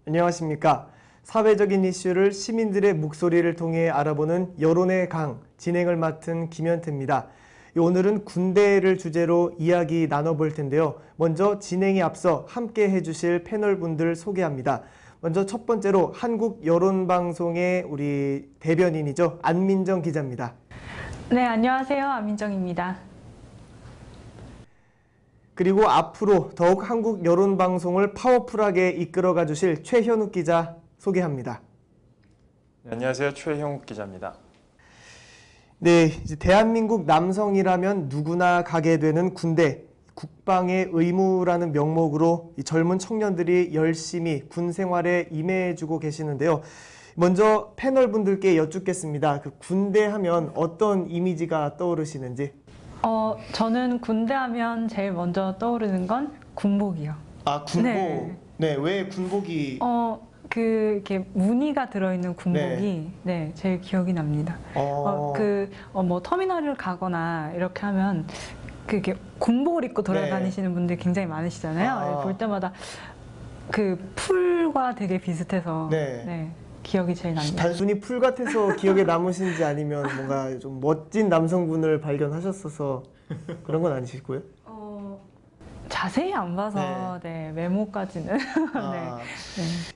안녕하십니까. 사회적인 이슈를 시민들의 목소리를 통해 알아보는 여론의 강 진행을 맡은 김현태입니다. 오늘은 군대를 주제로 이야기 나눠볼 텐데요. 먼저 진행에 앞서 함께 해주실 패널분들 소개합니다. 먼저 첫 번째로 한국여론방송의 우리 대변인이죠. 안민정 기자입니다. 네, 안녕하세요. 안민정입니다. 그리고 앞으로 더욱 한국 여론방송을 파워풀하게 이끌어가 주실 최현욱 기자 소개합니다. 네, 안녕하세요. 최형욱 기자입니다. 네, 이제 대한민국 남성이라면 누구나 가게 되는 군대, 국방의 의무라는 명목으로 이 젊은 청년들이 열심히 군 생활에 임해주고 계시는데요. 먼저 패널분들께 여쭙겠습니다. 그 군대 하면 어떤 이미지가 떠오르시는지? 저는 군대 하면 제일 먼저 떠오르는 건 군복이요. 아, 군복. 네. 네, 왜 군복이? 이렇게 무늬가 들어있는 군복이 제일 기억이 납니다. 뭐 터미널을 가거나 이렇게 하면 그게 군복을 입고 돌아다니시는 분들 굉장히 많으시잖아요. 볼 때마다 그 풀과 되게 비슷해서 기억이 제일 납니다. 단순히 풀 같아서 기억에 남으신지 아니면 뭔가 좀 멋진 남성분을 발견하셨어서 그런 건 아니시고요? 자세히 안 봐서 메모까지는.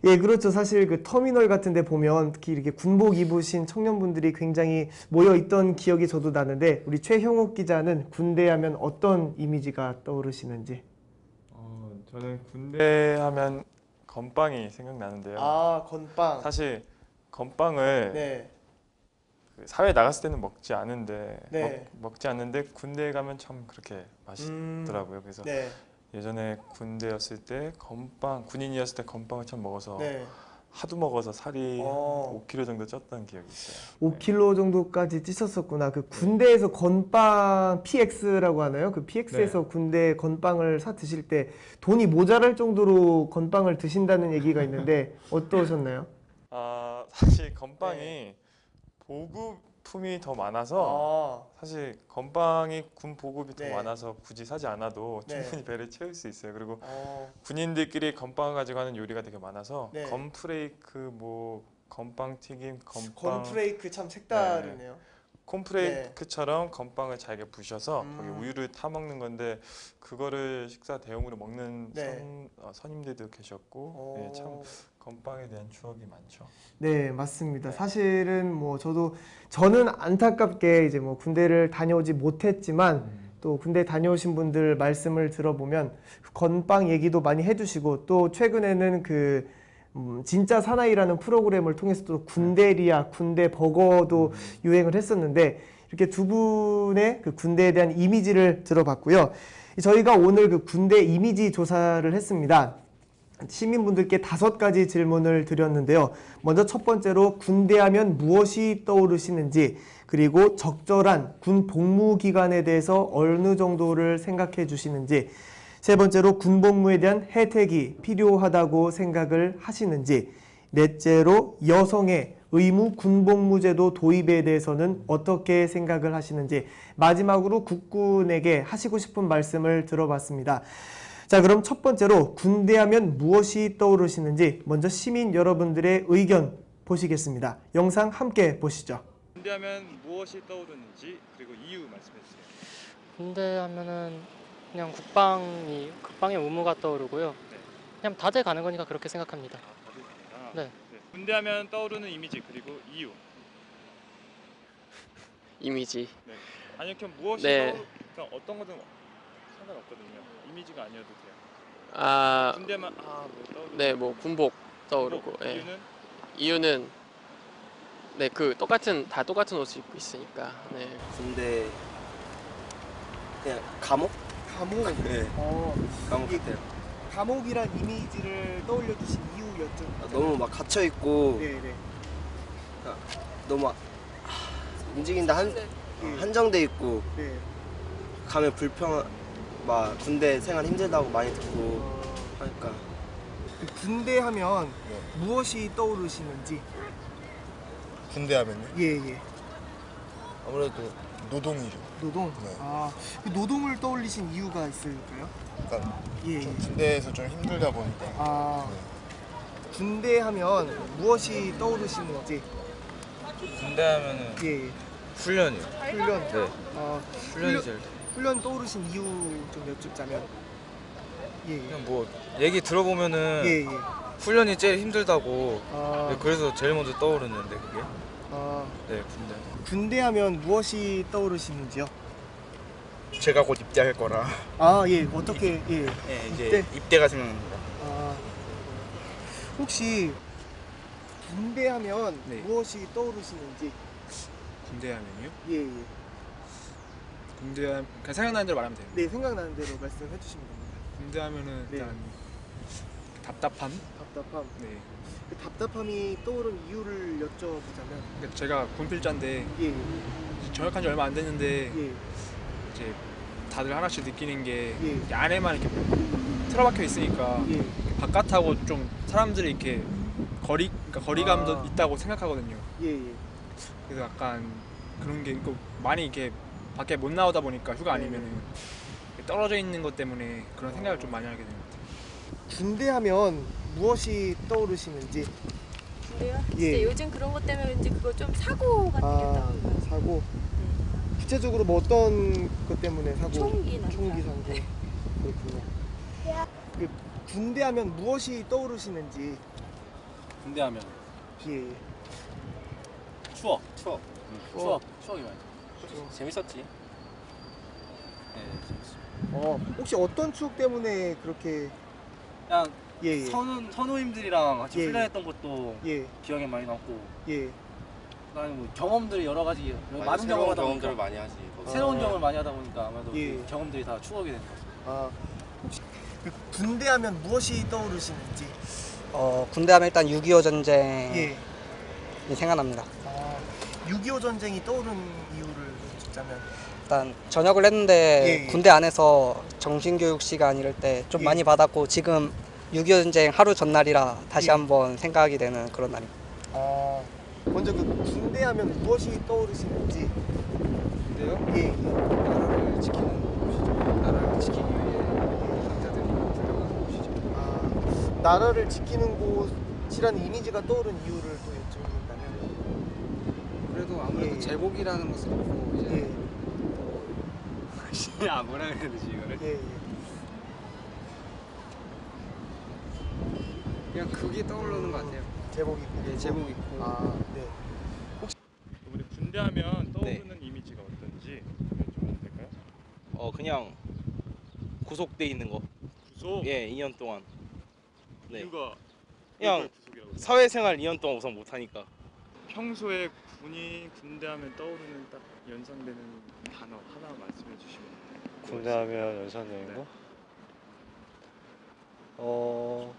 예, 그렇죠. 사실 그 터미널 같은 데 보면 특히 이렇게 군복 입으신 청년분들이 굉장히 모여 있던 기억이 저도 나는데 우리 최형욱 기자는 군대 하면 어떤 이미지가 떠오르시는지? 저는 군대 하면 건빵이 생각나는데요. 아, 건빵. 사실 건빵을 그 사회에 나갔을 때는 먹지 않은데 먹지 않는데 군대에 가면 참 그렇게 맛있더라고요. 그래서 예전에 군대였을 때 군인이었을 때 건빵을 참 먹어서 하도 먹어서 살이 5kg 정도 쪘던 기억이 있어요. 5kg 정도까지 찌셨었구나. 그 군대에서 건빵 PX라고 하나요? 그 PX에서 군대 건빵을 사 드실 때 돈이 모자랄 정도로 건빵을 드신다는 얘기가 있는데 어떠셨나요? 사실 건빵이 보급품이 더 많아서 사실 건빵이 군 보급이 더 많아서 굳이 사지 않아도 충분히 배를 채울 수 있어요. 그리고 군인들끼리 건빵을 가지고 하는 요리가 되게 많아서 건프레이크, 뭐 건빵 튀김, 건프레이크 참 색다르네요. 콘프레이크처럼 건빵을 잘게 부셔서 거기 우유를 타 먹는 건데 그거를 식사 대용으로 먹는 선임들도 계셨고 참 건빵에 대한 추억이 많죠. 네, 맞습니다. 사실은 뭐 저는 안타깝게 이제 뭐 군대를 다녀오지 못했지만 또 군대 다녀오신 분들 말씀을 들어보면 건빵 얘기도 많이 해주시고 또 최근에는 그 진짜 사나이라는 프로그램을 통해서 또 군대리아, 군대 버거도 유행을 했었는데 이렇게 두 분의 그 군대에 대한 이미지를 들어봤고요. 저희가 오늘 그 군대 이미지 조사를 했습니다. 시민분들께 5가지 질문을 드렸는데요. 먼저 첫 번째로 군대 하면 무엇이 떠오르시는지, 그리고 적절한 군 복무 기간에 대해서 어느 정도를 생각해 주시는지, 세 번째로 군 복무에 대한 혜택이 필요하다고 생각을 하시는지, 넷째로 여성의 의무 군복무제도 도입에 대해서는 어떻게 생각을 하시는지, 마지막으로 국군에게 하시고 싶은 말씀을 들어봤습니다. 자, 그럼 첫 번째로 군대 하면 무엇이 떠오르시는지 먼저 시민 여러분들의 의견 보시겠습니다. 영상 함께 보시죠. 군대 하면 무엇이 떠오르는지 그리고 이유 말씀해 주세요. 군대 하면은 그냥 국방의 의무가 떠오르고요. 그냥 다들 가는 거니까 그렇게 생각합니다. 다들 군대 하면 떠오르는 이미지 그리고 이유. 이미지. 아니 그냥 무엇이 그냥 어떤 거든 상관없거든요. 이미지가 아니어도 돼요. 군대만 뭐 떠오르는. 뭐 군복 떠오르고. 이유는? 이유는 다 똑같은 옷을 입고 있으니까. 군대 그냥 감옥? 감옥? 감옥 같아요. 감옥이란 이미지를 떠올려 주신 이유 여쭤. 너무 막 갇혀 있고 너무 움직인다 한정돼 있고 가면 막 군대 생활 힘들다고 많이 듣고 하니까. 군대 하면 무엇이 떠오르시는지? 군대 하면요? 예. 아무래도 노동이죠. 노동? 그 노동을 떠올리신 이유가 있을까요? 그러니까 예. 좀 군대에서 좀 힘들다 보니까 군대 하면 무엇이 떠오르시는지. 군대 하면은 예. 훈련이요. 훈련. 네. 훈련이 제일. 훈련 떠오르신 이유 좀 여쭙자면. 예. 그냥 뭐 얘기 들어보면은 예. 훈련이 제일 힘들다고. 아. 네, 그래서 제일 먼저 떠오르는데 그게. 아. 네, 군대. 군대 하면 무엇이 떠오르시는지요? 제가 곧 입대할 거라. 아, 예. 어떻게 예. 네, 이제 입대? 입대가 생각납니다. 아. 혹시 군대 하면 네. 무엇이 떠오르시는지. 군대 하면요? 예, 예. 군대 하면 그냥 생각나는 대로 말하면 돼요. 네, 생각나는 대로 말씀해 주시면 됩니다. 군대 하면은 네. 일단 답답함. 답답함. 네. 그 답답함이 떠오른 이유를 여쭤보자면. 그러니까 제가 군필자인데 예. 전역한 지 얼마 안 됐는데 예. 이제 다들 하나씩 느끼는 게 예. 이 안에만 이렇게 틀어박혀 있으니까 예. 바깥하고 좀 사람들이 이렇게 그러니까 거리감도 아. 있다고 생각하거든요. 예, 예. 그래서 약간 그런 게 많이 이렇게 밖에 못 나오다 보니까 휴가 네. 아니면은 떨어져 있는 것 때문에 그런 생각을 좀 많이 하게 되는 것 같아요. 군대 하면 무엇이 떠오르시는지. 근데요? 예. 진짜 요즘 그런 것 때문에 이제 그거 좀 사고 같은 게 아, 떠올라요. 사고. 구체적으로 뭐 어떤 것 때문에 사고? 총기나 총기 사고. 그렇군요. 그 군대 하면 무엇이 떠오르시는지. 군대 하면 예. 추억이 많죠. 추억. 재밌었지. 네, 재밌어. 혹시 어떤 추억 때문에 그렇게. 그냥 예, 예. 선우님들이랑 같이 예, 훈련했던 것도 예. 기억에 많이 남고, 예. 그다음에 뭐 경험들이 여러 가지 많은 새로운 경험을 하다 경험들을 보니까 많이 하지. 새로운 경험을 많이 하다 보니까 아무래도 예. 그 경험들이 다 추억이 되는 것 같아요. 아, 혹시 그 군대 하면 무엇이 떠오르시는지. 군대 하면 일단 6.25 전쟁이 예. 생각납니다. 6.25 전쟁이 떠오른 이유를 듣자면. 일단 전역을 했는데 예, 예. 군대 안에서 정신교육 시간 이럴 때 좀 예. 많이 받았고 지금 6.25 전쟁 하루 전날이라 다시 예. 한번 생각이 되는 그런 날입니다. 먼저 그 군대 하면 무엇이 떠오르시는지. 군대요? 예. 나라를 지키는 곳이죠. 나라를 지키기 위해 남자들이 들어가는 곳이죠. 나라를 지키는 곳이라는 이미지가 떠오른 이유를 또 여쭤본다면. 그래도 아무래도 예. 제복이라는 것을 입고 이제 예. 야, 뭐라 그래야 되지 이거를? 예. 그냥 그게 떠오르는 것 같아요. 제복 입고. 예, 제복 입고. 네. 우리 군대 하면 떠오르는 이미지가 어떤지 여쭤봐도 될까요? 그냥 구속돼 있는 거. 구속? 예, 2년 동안. 네. 이유가 그냥 구속이라고 사회생활 2년 동안 우선 못 하니까. 평소에 군대 하면 떠오르는 딱 연상되는 단어 하나 말씀해 주시면 돼요. 군대 하면 연상되는 거?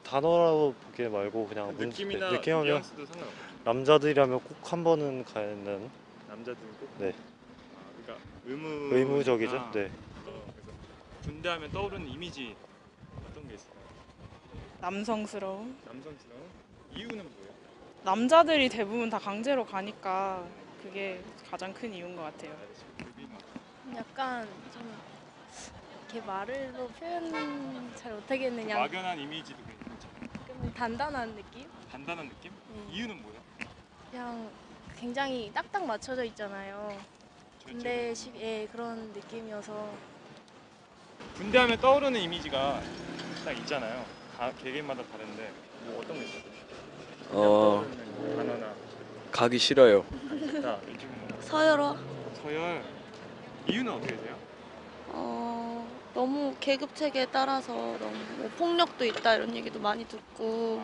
단어라고 보기 말고 그냥 느낌이나 느낌하면 뉘앙스도 상관없어요. 남자들이라면 꼭 한 번은 가야 된다는. 남자들은 꼭? 네. 그러니까 의무적이죠. 의무니까. 네. 그래서 군대 하면 떠오르는 이미지 어떤 게 있을까요? 남성스러움. 남성스러운? 이유는 뭐예요? 남자들이 대부분 다 강제로 가니까 그게 가장 큰 이유인 것 같아요. 약간 좀 이렇게 말로 표현 잘 못하겠는 그냥 막연한 이미지도 괜찮아요. 좀 단단한 느낌? 단단한 느낌? 이유는 뭐예요? 그냥 굉장히 딱딱 맞춰져 있잖아요. 군대식의 그런 느낌이어서. 군대 하면 떠오르는 이미지가 딱 있잖아요. 개개인마다 다른데 뭐 어떤 거 있어요? 떠오르는 단어나 가기 싫어요. 자, 이쪽은 뭐? 서열화? 서열. 이유는 어떻게 되세요? 너무 계급체계에 따라서 너무 뭐 폭력도 있다 이런 얘기도 많이 듣고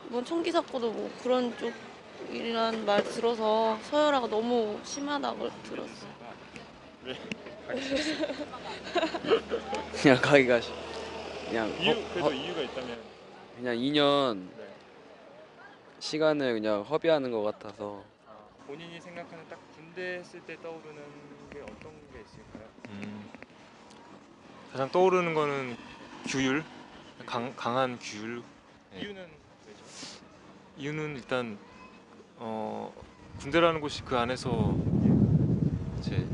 뭐 총기 사고도 뭐 그런 쪽이란 말 들어서 서열화가 너무 심하다고 들었어요. 네. 그냥 가기가 그냥 그래도 이유가 있다면 그냥 2년 네. 시간을 그냥 허비하는 것 같아서. 본인이 생각하는 딱 군대 했을 때 떠오르는 게 어떤 게 있을까요? 가장 떠오르는 거는 규율, 강한 규율. 이유는 왜죠? 이유는 일단 군대라는 곳이 그 안에서 이제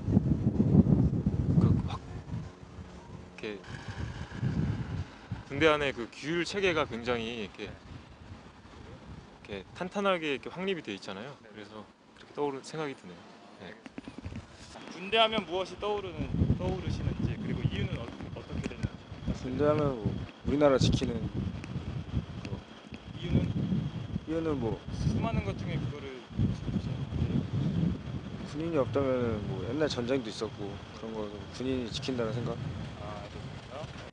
이렇게 군대 안에 그 규율 체계가 굉장히 이렇게 탄탄하게 이렇게 확립이 돼 있잖아요. 그래서 그렇게 떠오르는 생각이 드네요. 네. 군대 하면 무엇이 떠오르시는지 그리고 이유는 어떻게 되나요? 군대 하면 뭐 우리나라 지키는 이유는 뭐 수많은 것 중에 그거를 군인이 없다면 뭐 옛날 전쟁도 있었고 그런 거 군인이 지킨다는 생각.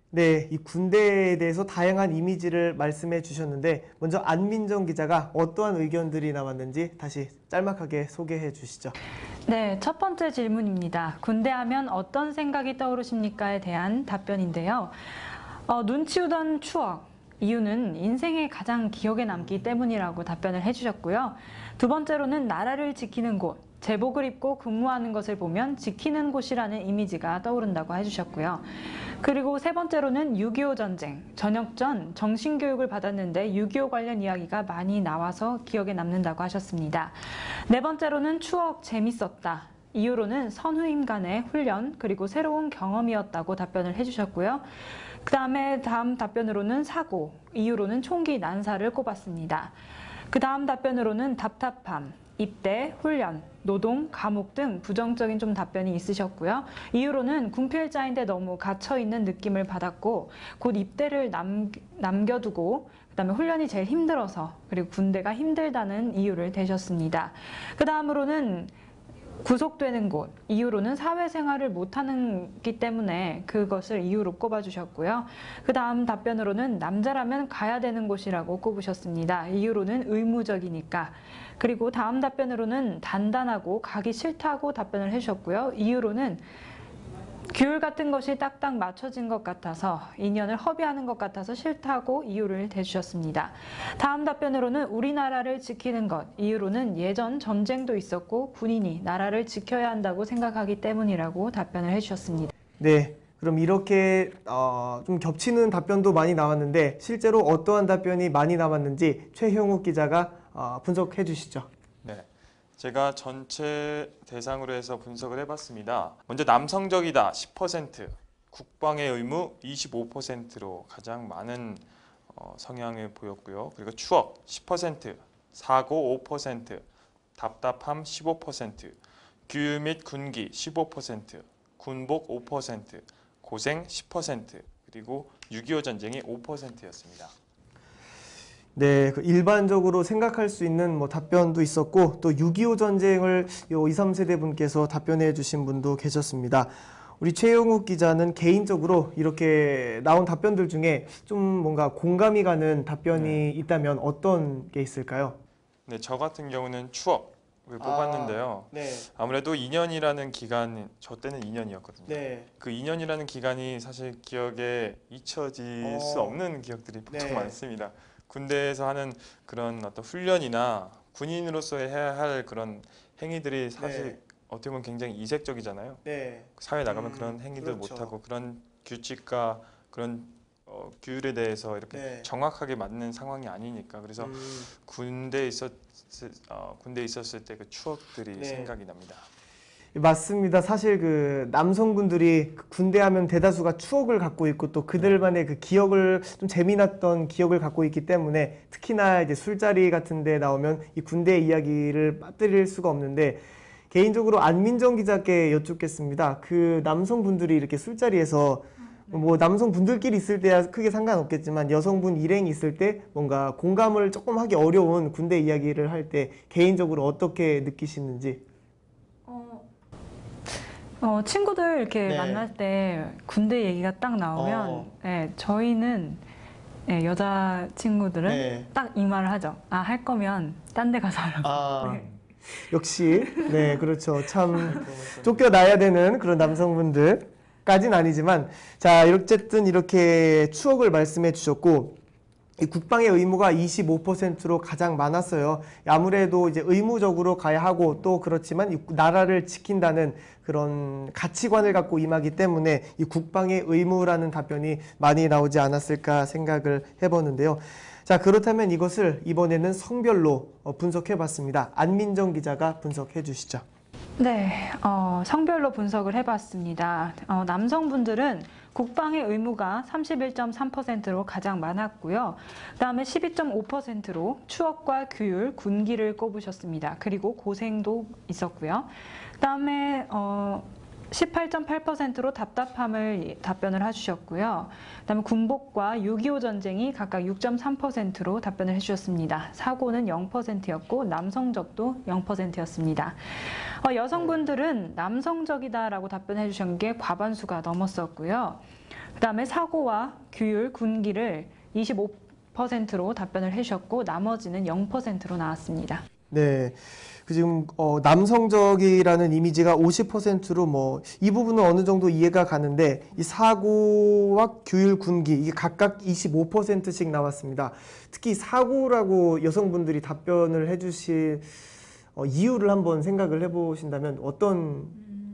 네, 이 군대에 대해서 다양한 이미지를 말씀해 주셨는데 먼저 안민정 기자가 어떠한 의견들이 나왔는지 다시 짤막하게 소개해 주시죠. 네, 첫 번째 질문입니다. 군대하면 어떤 생각이 떠오르십니까에 대한 답변인데요. 눈치우던 추억, 이유는 인생에 가장 기억에 남기 때문이라고 답변을 해주셨고요. 두 번째로는 나라를 지키는 곳, 제복을 입고 근무하는 것을 보면 지키는 곳이라는 이미지가 떠오른다고 해주셨고요. 그리고 세 번째로는 6.25 전쟁, 전역 전 정신교육을 받았는데 6.25 관련 이야기가 많이 나와서 기억에 남는다고 하셨습니다. 네 번째로는 추억 재밌었다. 이유로는 선후임 간의 훈련 그리고 새로운 경험이었다고 답변을 해주셨고요. 다음 답변으로는 사고, 이유로는 총기 난사를 꼽았습니다. 그 다음 답변으로는 답답함, 입대, 훈련, 노동, 감옥 등 부정적인 좀 답변이 있으셨고요. 이유로는 군필자인데 너무 갇혀있는 느낌을 받았고 곧 입대를 남겨두고 그다음에 훈련이 제일 힘들어서 그리고 군대가 힘들다는 이유를 대셨습니다. 그 다음으로는 구속되는 곳, 이유로는 사회생활을 못하기 때문에 그것을 이유로 꼽아주셨고요. 그 다음 답변으로는 남자라면 가야 되는 곳이라고 꼽으셨습니다. 이유로는 의무적이니까. 그리고 다음 답변으로는 단단하고 가기 싫다고 답변을 해주셨고요. 이유로는 규율 같은 것이 딱딱 맞춰진 것 같아서 2년을 허비하는 것 같아서 싫다고 이유를 대주셨습니다. 다음 답변으로는 우리나라를 지키는 것, 이유로는 예전 전쟁도 있었고 군인이 나라를 지켜야 한다고 생각하기 때문이라고 답변을 해주셨습니다. 네, 그럼 이렇게 좀 겹치는 답변도 많이 나왔는데 실제로 어떠한 답변이 많이 나왔는지 최형욱 기자가 분석해 주시죠. 네. 제가 전체 대상으로 해서 분석을 해봤습니다. 먼저 남성적이다 10%, 국방의 의무 25%로 가장 많은 성향을 보였고요. 그리고 추억 10%, 사고 5%, 답답함 15%, 규율 및 군기 15%, 군복 5%, 고생 10%, 그리고 6.25 전쟁이 5%였습니다. 네, 일반적으로 생각할 수 있는 답변도 있었고 또 6.25 전쟁을 2, 3세대 분께서 답변해 주신 분도 계셨습니다. 우리 최영욱 기자는 개인적으로 이렇게 나온 답변들 중에 좀 뭔가 공감이 가는 답변이 있다면 어떤 게 있을까요? 네, 저 같은 경우는 추억을 뽑았는데요. 네. 아무래도 2년이라는 기간, 저 때는 2년이었거든요. 네. 그 2년이라는 기간이 사실 기억에 잊혀질 수 없는 기억들이 보통 많습니다. 군대에서 하는 그런 어떤 훈련이나 군인으로서 해야 할 그런 행위들이 사실 어떻게 보면 굉장히 이색적이잖아요. 사회에 나가면 그런 행위들 못하고 그런 규칙과 그런 규율에 대해서 이렇게 정확하게 맞는 상황이 아니니까. 그래서 군대에 있었을 때 그 추억들이 생각이 납니다. 맞습니다. 사실 남성분들이 군대 하면 대다수가 추억을 갖고 있고 또 그들만의 그 기억을 좀 재미났던 기억을 갖고 있기 때문에 특히나 이제 술자리 같은 데 나오면 이 군대 이야기를 빠뜨릴 수가 없는데 개인적으로 안민정 기자께 여쭙겠습니다. 그 남성분들이 이렇게 술자리에서 남성분들끼리 있을 때야 크게 상관없겠지만 여성분 일행이 있을 때 뭔가 공감을 조금 하기 어려운 군대 이야기를 할 때 개인적으로 어떻게 느끼시는지. 친구들 이렇게 만날 때 군대 얘기가 딱 나오면 저희는 여자 친구들은 딱 이 말을 하죠. 할 거면 딴 데 가서 하라고. 역시 그렇죠. 참 쫓겨나야 되는 그런 남성분들까지는 아니지만 자, 어쨌든 이렇게 추억을 말씀해 주셨고 이 국방의 의무가 25%로 가장 많았어요. 아무래도 이제 의무적으로 가야 하고 또 그렇지만 이 나라를 지킨다는 그런 가치관을 갖고 임하기 때문에 이 국방의 의무라는 답변이 많이 나오지 않았을까 생각을 해보는데요. 자, 그렇다면 이것을 이번에는 성별로 분석해 봤습니다. 안민정 기자가 분석해 주시죠. 네, 성별로 분석을 해봤습니다. 남성분들은 국방의 의무가 31.3%로 가장 많았고요. 그다음에 12.5%로 추억과 규율, 군기를 꼽으셨습니다. 그리고 고생도 있었고요. 그다음에 18.8%로 답답함을 답변을 해주셨고요. 그다음에 군복과 6.25 전쟁이 각각 6.3%로 답변을 해주셨습니다. 사고는 0%였고 남성적도 0%였습니다. 여성분들은 남성적이다라고 답변해 주신 게 과반수가 넘었었고요. 그다음에 사고와 규율, 군기를 25%로 답변을 해주셨고 나머지는 0%로 나왔습니다. 네. 지금 남성적이라는 이미지가 50%로 뭐 이 부분은 어느 정도 이해가 가는데 이 사고와 규율, 군기 이게 각각 25%씩 나왔습니다. 특히 사고라고 여성분들이 답변을 해주실 이유를 한번 생각을 해보신다면 어떤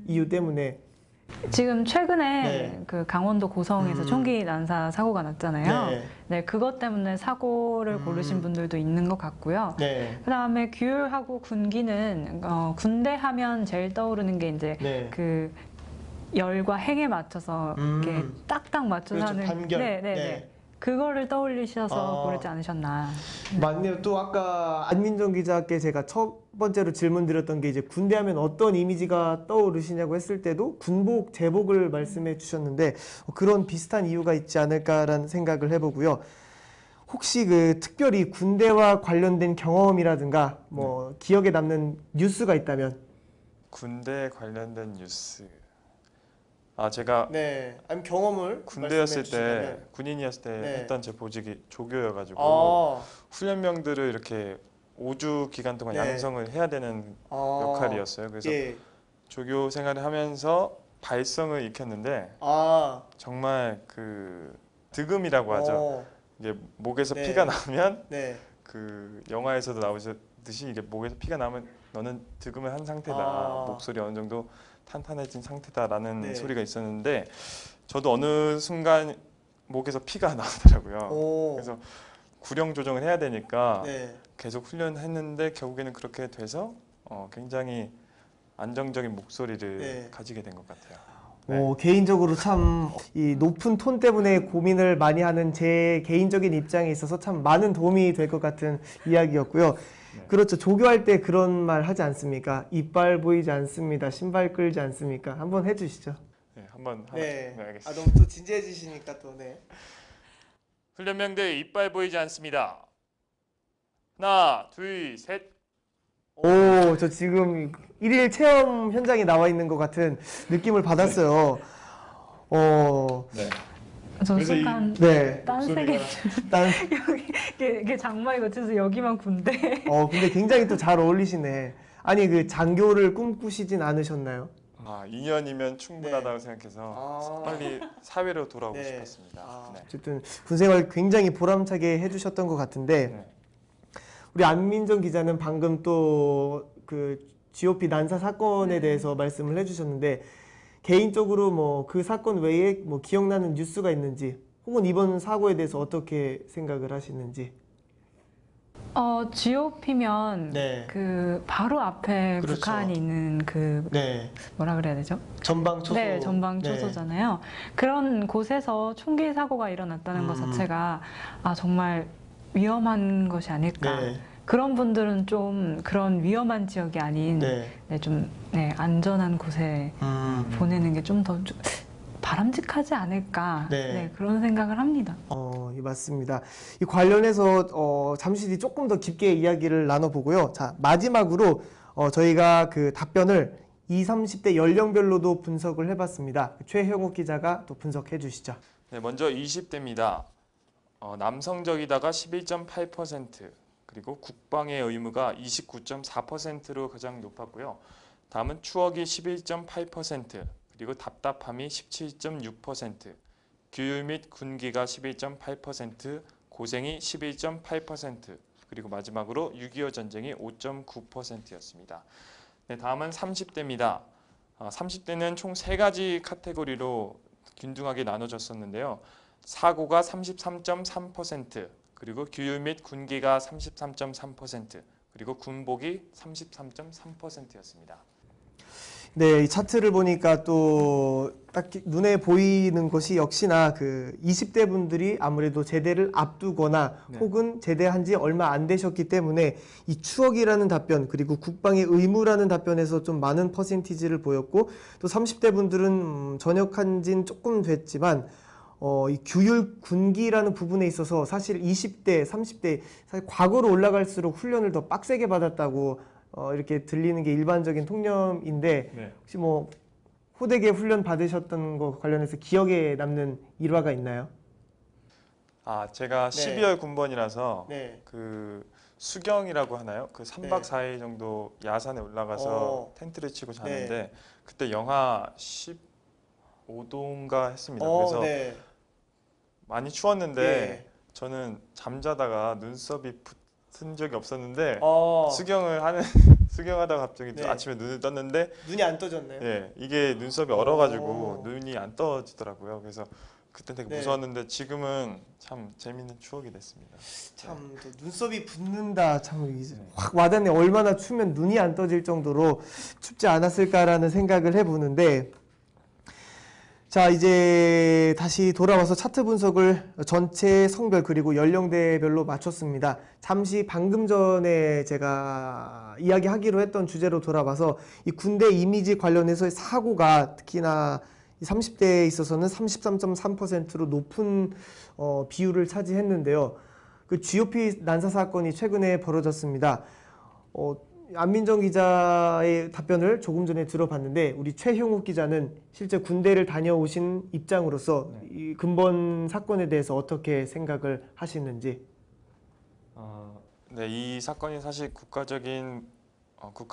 이유 때문에? 지금 최근에 그 강원도 고성에서 총기 난사 사고가 났잖아요. 네, 그것 때문에 사고를 고르신 분들도 있는 것 같고요. 그다음에 규율하고 군기는 군대 하면 제일 떠오르는 게 이제 그 열과 행에 맞춰서 이렇게 딱딱 맞춰서 하는 단결. 그거를 떠올리셔서 고르지 않으셨나. 맞네요. 또 아까 안민정 기자께 제가 첫 번째로 질문 드렸던 게 이제 군대 하면 어떤 이미지가 떠오르시냐고 했을 때도 군복, 제복을 말씀해 주셨는데 그런 비슷한 이유가 있지 않을까라는 생각을 해보고요. 혹시 그 특별히 군대와 관련된 경험이라든가 뭐 기억에 남는 뉴스가 있다면? 군대 관련된 뉴스. 제가 아니면 경험을 군대였을 때 군인이었을 때 했던 제 보직이 조교여가지고 훈련병들을 이렇게 5주 기간 동안 양성을 해야 되는 역할이었어요. 그래서 조교 생활을 하면서 발성을 익혔는데 정말 그 득음이라고 하죠. 이게 목에서 피가 나면 그 영화에서도 나오듯이 이게 목에서 피가 나면 너는 득음을 한 상태다. 목소리 어느 정도 탄탄해진 상태다라는 소리가 있었는데 저도 어느 순간 목에서 피가 나오더라고요. 그래서 구령 조정을 해야 되니까 계속 훈련했는데 결국에는 그렇게 돼서 굉장히 안정적인 목소리를 가지게 된 것 같아요. 개인적으로 참 이 높은 톤 때문에 고민을 많이 하는 제 개인적인 입장에 있어서 참 많은 도움이 될 것 같은 이야기였고요. 그렇죠. 조교할 때 그런 말 하지 않습니까? 이빨 보이지 않습니다. 신발 끌지 않습니까? 한번 해주시죠. 네, 한번 알겠습니다. 너무 또 진지해지시니까 또 훈련병들 이빨 보이지 않습니다. 하나, 둘, 셋. 저 지금 1일 체험 현장에 나와 있는 것 같은 느낌을 받았어요. 저 순간 딴색이 여기 이게 장마에 거쳐서 여기만 군대. 근데 굉장히 또 잘 어울리시네. 아니 그 장교를 꿈꾸시진 않으셨나요? 2년이면 충분하다고 생각해서 빨리 사회로 돌아오고 싶었습니다. 어쨌든 군생활 굉장히 보람차게 해주셨던 것 같은데 우리 안민정 기자는 방금 또 그 GOP 난사 사건에 대해서 말씀을 해주셨는데 개인적으로 뭐 그 사건 외에 뭐 기억나는 뉴스가 있는지 혹은 이번 사고에 대해서 어떻게 생각을 하시는지? GOP면 그 바로 앞에 북한이 있는 그 뭐라 그래야 되죠? 전방 초소. 네, 전방 초소잖아요. 그런 곳에서 총기 사고가 일어났다는 것 자체가 정말 위험한 것이 아닐까. 그런 분들은 좀 그런 위험한 지역이 아닌 좀 안전한 곳에 보내는 게 좀 더 바람직하지 않을까 그런 생각을 합니다. 맞습니다. 이 관련해서 잠시 뒤 조금 더 깊게 이야기를 나눠보고요. 자, 마지막으로 저희가 그 답변을 20, 30대 연령별로도 분석을 해봤습니다. 최형욱 기자가 또 분석해 주시죠. 네, 먼저 20대입니다. 남성적이다가 11.8%, 그리고 국방의 의무가 29.4%로 가장 높았고요. 다음은 추억이 11.8%, 그리고 답답함이 17.6%, 규율 및 군기가 11.8%, 고생이 11.8%, 그리고 마지막으로 6.25 전쟁이 5.9%였습니다. 네, 다음은 30대입니다. 30대는 총 3가지 카테고리로 균등하게 나눠졌었는데요. 사고가 33.3%, 그리고 규율 및 군기가 33.3%, 그리고 군복이 33.3%였습니다. 네, 이 차트를 보니까 또 딱 눈에 보이는 것이 역시나 그 20대 분들이 아무래도 제대를 앞두거나 네. 혹은 제대한 지 얼마 안 되셨기 때문에 이 추억이라는 답변 그리고 국방의 의무라는 답변에서 좀 많은 퍼센티지를 보였고 또 30대 분들은 전역한 지는 조금 됐지만 이 규율 군기라는 부분에 있어서 사실 20대, 30대 사실 과거로 올라갈수록 훈련을 더 빡세게 받았다고 이렇게 들리는 게 일반적인 통념인데 네. 혹시 뭐 호되게 훈련 받으셨던 거 관련해서 기억에 남는 일화가 있나요? 아, 제가 네. 12월 군번이라서 네. 그 수경이라고 하나요? 그 3박 4일 정도 야산에 올라가서 텐트를 치고 자는데 그때 영하 15도인가 했습니다. 그래서 네. 많이 추웠는데 저는 잠자다가 눈썹이 붙은 적이 없었는데 수경하다가 갑자기 아침에 눈을 떴는데 눈이 안 떠졌나요? 네, 이게 눈썹이 얼어가지고 눈이 안 떠지더라고요. 그래서 그때 되게 무서웠는데 지금은 참 재밌는 추억이 됐습니다. 참 또 눈썹이 붓는다 참 확 와닿네. 얼마나 추면 눈이 안 떠질 정도로 춥지 않았을까라는 생각을 해보는데 자 이제 다시 돌아와서 차트 분석을 전체 성별 그리고 연령대별로 맞췄습니다. 잠시 방금 전에 제가 이야기하기로 했던 주제로 돌아와서 이 군대 이미지 관련해서의 사고가 특히나 30대에 있어서는 33.3%로 높은 비율을 차지했는데요. 그 GOP 난사 사건이 최근에 벌어졌습니다. 안민정 기자의 답변을 조금 전에 들어봤는데 우리 최형욱 기자는 실제 군대를 다녀오신 입장으로서 이 근본 사건에 대해서 어떻게 생각을 하시는지? 네, 이 사건이 사실 국가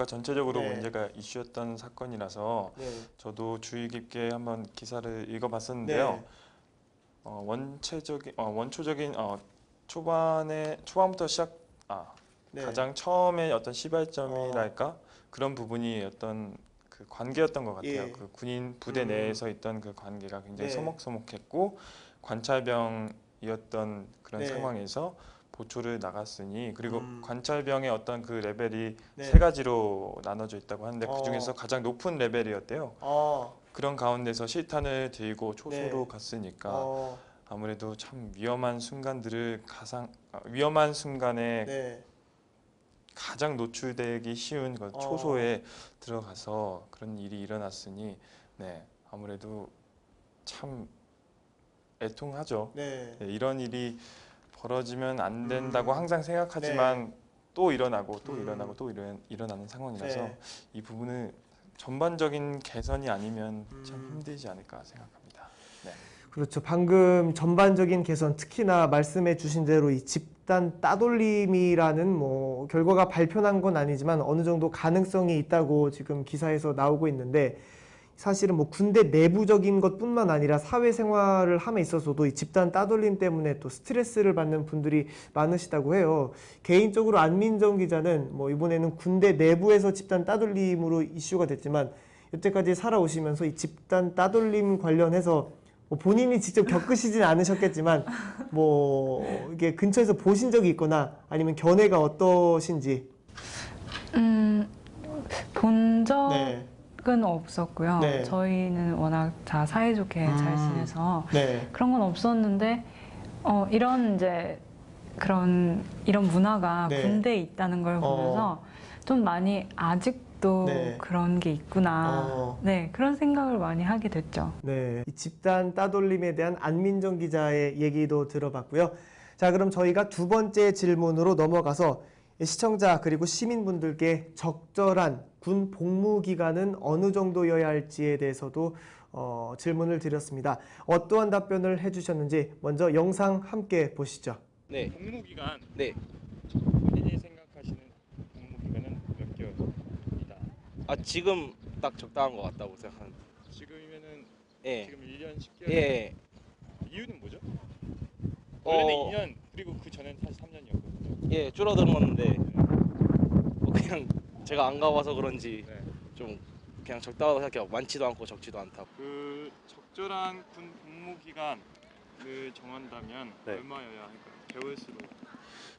전체적으로 네. 문제가 이슈였던 사건이라서 저도 주의 깊게 한번 기사를 읽어봤었는데요. 원초적인 초반부터 가장 처음에 어떤 시발점이랄까 그런 부분이 어떤 그 관계였던 것 같아요. 그 군인 부대 내에서 있던 그 관계가 굉장히 서먹서먹했고 관찰병이었던 그런 상황에서 보초를 나갔으니 그리고 관찰병의 어떤 그 레벨이 세 가지로 나눠져 있다고 하는데 그 중에서 가장 높은 레벨이었대요. 그런 가운데서 실탄을 들고 초소로 갔으니까 아무래도 참 위험한 순간에 가장 노출되기 쉬운 초소에 들어가서 그런 일이 일어났으니 아무래도 참 애통하죠. 이런 일이 벌어지면 안 된다고 항상 생각하지만 또 일어나고 또 일어나고 또 일어나는 상황이라서 이 부분은 전반적인 개선이 아니면 참 힘들지 않을까 생각합니다. 그렇죠. 방금 전반적인 개선, 특히나 말씀해 주신 대로 이 집단 따돌림이라는 뭐 결과가 발표난 건 아니지만 어느 정도 가능성이 있다고 지금 기사에서 나오고 있는데 사실은 뭐 군대 내부적인 것뿐만 아니라 사회생활을 함에 있어서도 이 집단 따돌림 때문에 또 스트레스를 받는 분들이 많으시다고 해요. 개인적으로 안민정 기자는 뭐 이번에는 군대 내부에서 집단 따돌림으로 이슈가 됐지만 여태까지 살아오시면서 이 집단 따돌림 관련해서 뭐 본인이 직접 겪으시진 않으셨겠지만 뭐 이게 근처에서 보신 적이 있거나 아니면 견해가 어떠신지? 본 적은 없었고요. 저희는 워낙 다 사이좋게 잘 지내서 그런 건 없었는데 이런 이런 문화가 군대에 있다는 걸 보면서 좀 많이 아직도 그런 게 있구나. 그런 생각을 많이 하게 됐죠. 이 집단 따돌림에 대한 안민정 기자의 얘기도 들어봤고요. 자, 그럼 저희가 두 번째 질문으로 넘어가서 시청자 그리고 시민분들께 적절한 군 복무 기간은 어느 정도여야 할지에 대해서도 질문을 드렸습니다. 어떠한 답변을 해주셨는지 먼저 영상 함께 보시죠. 복무 기간. 본인이 생각하시는 복무 기간은 몇 개월이다? 지금 딱 적당한 것 같다고 생각하는데. 지금이면은 지금 1년 10개월. 이유는 뭐죠? 원래는 2년 그리고 그 전에는 사실 3년이었거든요. 줄어든 건데 그냥 제가 안 가봐서 그런지 좀 그냥 적당하다고 생각해요. 많지도 않고 적지도 않다고. 그 적절한 군 복무 기간을 정한다면 얼마여야 할까요?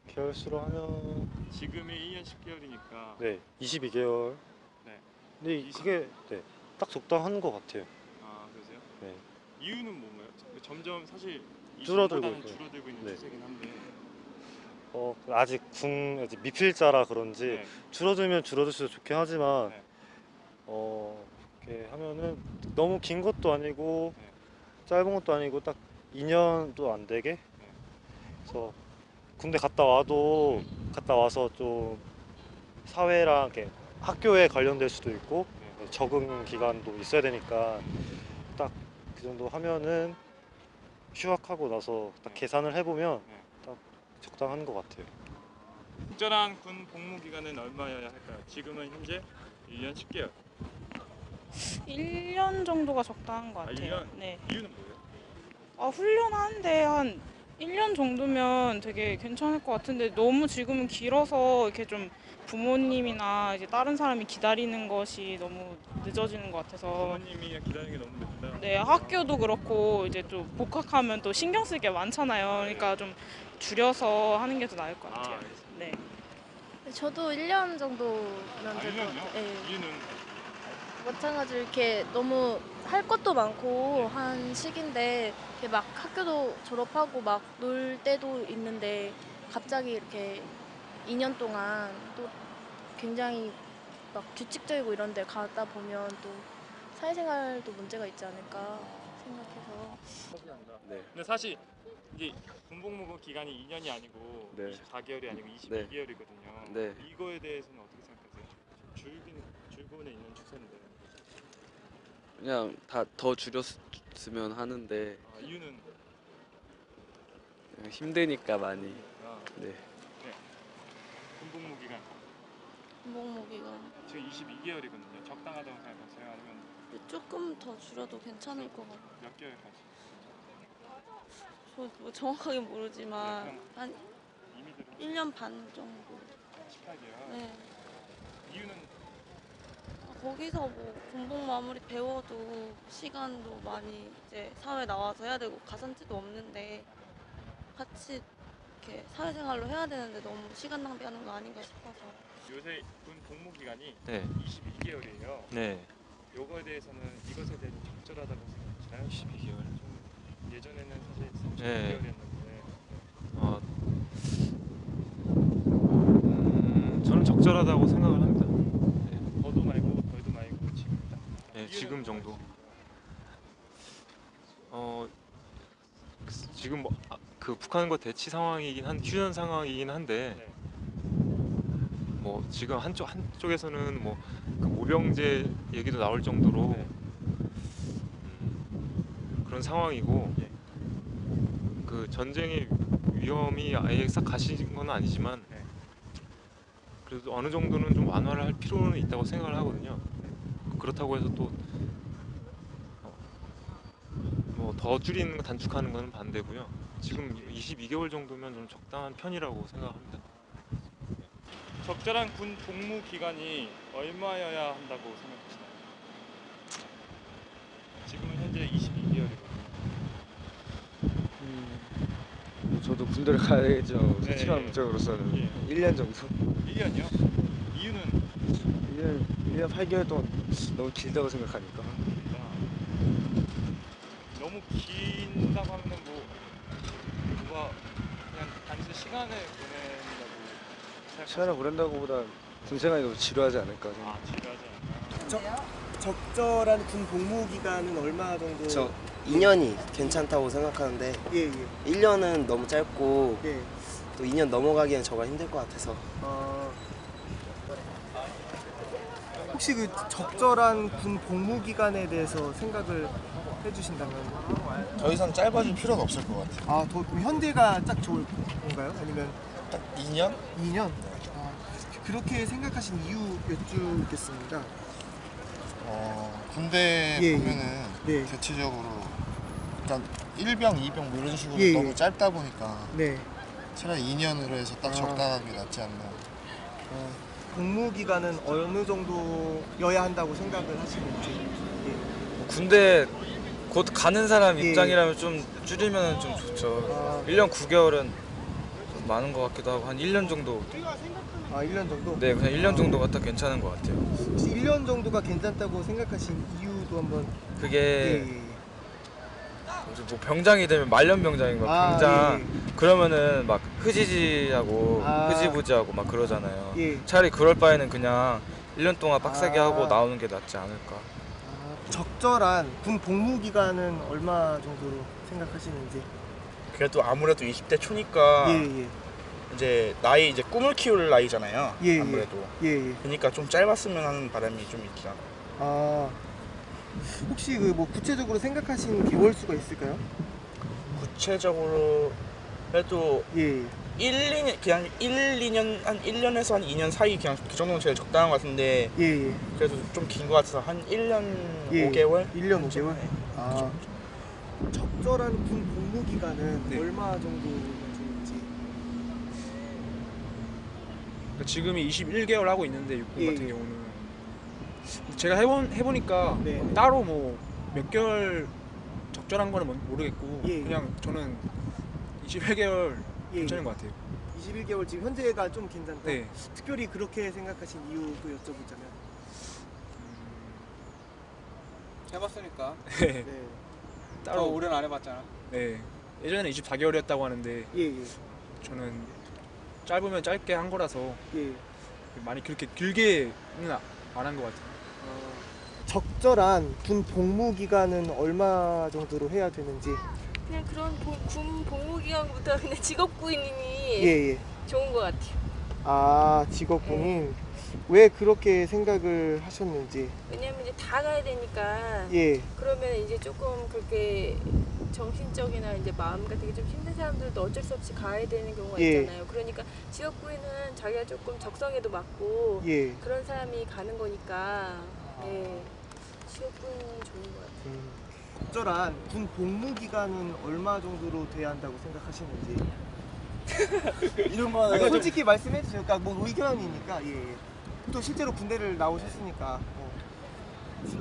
개월수로 하면 지금이 2년 10개월이니까 22개월. 근데 그게 네, 딱 적당한 것 같아요. 아 그러세요? 네. 이유는 뭔가요? 점점 사실 줄어들고 20보다는 있고요. 줄어들고 있는 네. 추세긴 한데 아직 아직 미필자라 그런지 네. 줄어들면 줄어들수록 좋긴 하지만 네. 이렇게 하면은 너무 긴 것도 아니고 네. 짧은 것도 아니고 딱 2년도 안 되게. 네. 그래서 군대 갔다 와서 좀 사회랑 이렇게 학교에 관련될 수도 있고 네. 적응 기간도 있어야 되니까 딱 그 정도 하면은 휴학하고 나서 딱 네. 계산을 해보면 네. 딱 적당한 것 같아요. 적절한 군 복무 기간은 얼마여야 할까요? 지금은 현재 1년 10개월. 1년 정도가 적당한 것 같아요. 1년? 네. 이유는 뭐예요? 훈련하는데 한 1년 정도면 되게 괜찮을 것 같은데 너무 지금은 길어서 이렇게 좀 부모님이나 이제 다른 사람이 기다리는 것이 너무 늦어지는 것 같아서. 부모님이 기다리는 게 너무 늦다. 네, 학교도 그렇고 이제 또 복학하면 또 신경 쓸 게 많잖아요. 그러니까 좀 줄여서 하는 게 더 나을 것 같아요. 네. 저도 1년 정도면 될 것 1년이요? 같아요. 네. 이유는 마찬가지로 이렇게 너무 할 것도 많고 한 시기인데 이렇게 막 학교도 졸업하고 막 놀 때도 있는데 갑자기 이렇게 2년 동안 또 굉장히 막 규칙적이고 이런 데 가다 보면 또 사회생활도 문제가 있지 않을까 생각해서. 네. 근데 사실 이게 군복무 기간이 2년이 아니고 네. 24개월이 아니고 22개월이거든요. 네. 이거에 대해서는 어떻게 생각하세요? 줄고는 있는 추세인데. 그냥 다 더 줄였으면 하는데 이유는 그냥 힘드니까 많이. 네. 네. 군복무 기간 군복무 기간 지금 22개월이거든요. 적당하다고 생각하세요? 아니면 조금 더 줄여도 괜찮을 것 같아요. 몇 개월까지? 저 뭐 정확하게 모르지만 네, 한 이미 들은 1년 반 정도. 18개월. 네. 이유는 거기서 뭐 군복 마무리 배워도 시간도 많이 이제 사회 나와서 해야 되고 가산제도 없는데 같이 이렇게 사회생활로 해야 되는데 너무 시간 낭비하는 거 아닌가 싶어서. 요새 군 복무 기간이 네. 22개월이에요. 네. 요거에 대해서는 이것에 대해서 적절하다고 생각하시나요? 12개월. 예전에는 사실 네. 32개월이었는데 저는 적절하다고 생각을 합니다. 더도 말고 덜도 말고 지금이다. 네, 지금 정도. 지금 그 북한과 대치 상황이긴 휴전 상황이긴 한데 네. 뭐 지금 한쪽에서는 뭐 그 모병제 얘기도 나올 정도로 네. 그런 상황이고 네. 그 전쟁의 위험이 아예 싹 가신 건 아니지만 네. 그래도 어느 정도는 좀 완화를 할 필요는 있다고 생각을 하거든요. 그렇다고 해서 또 뭐 더 줄이는 거 단축하는 건 반대고요. 지금 22개월 정도면 좀 적당한 편이라고 생각합니다. 적절한 군 복무 기간이 얼마여야 한다고 생각하시나요? 지금은 현재 22개월이거든요. 저도 군대를 가야겠죠. 네, 솔직한 예. 목적으로서는 예. 1년 정도. 1년이요? 이유는 1년 8개월 동안 너무 길다고 생각하니까. 너무 긴다고 하면은 뭐가 그냥 단순 시간을 보낸다고 생각하세요? 시간을 보낸다고보다 군 생활이 너무 지루하지 않을까 생각. 지루하지 않나? 적절한 군 복무 기간은 얼마 정도? 저 2년이 괜찮다고 생각하는데 1년은 너무 짧고 또 2년 넘어가기엔 저가 힘들 것 같아서. 혹시 그 적절한 군 복무 기간에 대해서 생각을 해주신다면? 더 이상 짧아질 필요는 없을 것 같아요. 그럼 현대가 딱 좋을 건가요? 아니면 딱 2년? 2년? 그렇게 생각하신 이유 여쭙겠습니다. 군대 보면은 대체적으로 일단 1병, 2병 뭐 이런 식으로 너무 짧다 보니까 차라리 2년으로 해서 딱 적당한 게 낫지 않나. 복무 기간은 어느 정도여야 한다고 생각을 하시는지. 군대 곧 가는 사람 입장이라면 좀 줄이면 좀 좋죠. 1년 9개월은 많은 것 같기도 하고 한 1년 정도. 아 1년 정도? 네, 그냥 1년 정도가 딱 괜찮은 것 같아요. 혹시 1년 정도가 괜찮다고 생각하신 이유도 한번. 그게 뭐 병장이 되면 말년병장인 거야. 병장 그러면은 막 흐지지하고 흐지부지하고 막 그러잖아요. 차라리 그럴 바에는 그냥 1년 동안 빡세게 하고 나오는 게 낫지 않을까. 적절한 군 복무 기간은 얼마 정도로 생각하시는지? 그래도 아무래도 20대 초니까 이제 나이 이제 꿈을 키울 나이잖아요. 아무래도. 그러니까 좀 짧았으면 하는 바람이 좀 있지 않아요. 아 혹시 그 뭐 구체적으로 생각하신 개월 수가 있을까요? 구체적으로 그래도 1, 2년 그냥 2년 한 1년에서 한 2년 사이 그냥 그 정도는 제일 적당한 것 같은데 그래도 좀 긴 것 같아서 한 1년 5개월? 1년 5개월? 아 적절한 군 복무 기간은 얼마 정도면 좋을지? 지금이 21개월 하고 있는데 육군 같은 경우는 제가 해보니까 따로 뭐 몇 개월 적절한 거는 모르겠고 그냥 저는 21개월 괜찮은 것 같아요. 21개월 지금 현재가 좀 괜찮다. 특별히 그렇게 생각하신 이유도 여쭤보자면 해봤으니까. 따로 오래는 안 해봤잖아. 네. 예전에는 24개월이었다고 하는데 저는 짧으면 짧게 한 거라서 많이 그렇게 길게는 안 한 것 같아요. 적절한 군 복무 기간은 얼마 정도로 해야 되는지? 그냥 그런 군 복무 기간보다 그냥 직업군인이 좋은 것 같아요. 아 직업군인. 왜 그렇게 생각을 하셨는지? 왜냐면 이제 다 가야 되니까. 그러면 이제 조금 그렇게 정신적이나 이제 마음 같은 게 좀 힘든 사람들도 어쩔 수 없이 가야 되는 경우가 있잖아요. 그러니까 직업군인은 자기가 조금 적성에도 맞고 그런 사람이 가는 거니까 직업군이 좋은 것 같아요. 적절한 군 복무 기간은 얼마 정도로 돼야 한다고 생각하시는지? 이런 거는 솔직히 말씀해 주세요. 그러니까 뭐 의견이니까. 또 실제로 군대를 나오셨으니까.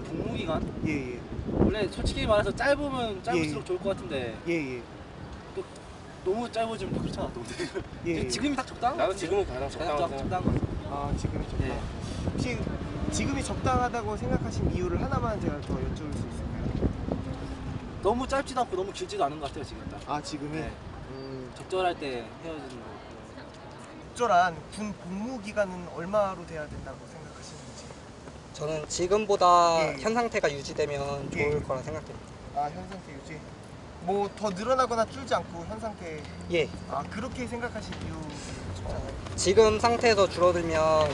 복무 기간? 원래 솔직히 말해서 짧으면 짧을수록 좋을 것 같은데. 또 너무 짧아지면 또 그렇잖아. 또. 지금이 딱 적당한 거. 나도 지금은 가장 적당하고. 아 지금이 적당. 혹시 지금이 적당하다고 생각하신 이유를 하나만 제가 더 여쭤볼 수 있을까요? 너무 짧지도 않고 너무 길지도 않은 것 같아요 지금 딱. 아 지금이? 적절할 때 헤어지는 거. 적절한 군 복무 기간은 얼마로 돼야 된다고 생각하시는지? 저는 지금보다 현 상태가 유지되면 좋을 거라 생각해요. 아 현 상태 유지? 뭐 더 늘어나거나 줄지 않고 현 상태? 아 그렇게 생각하신 이유? 지금 상태에서 줄어들면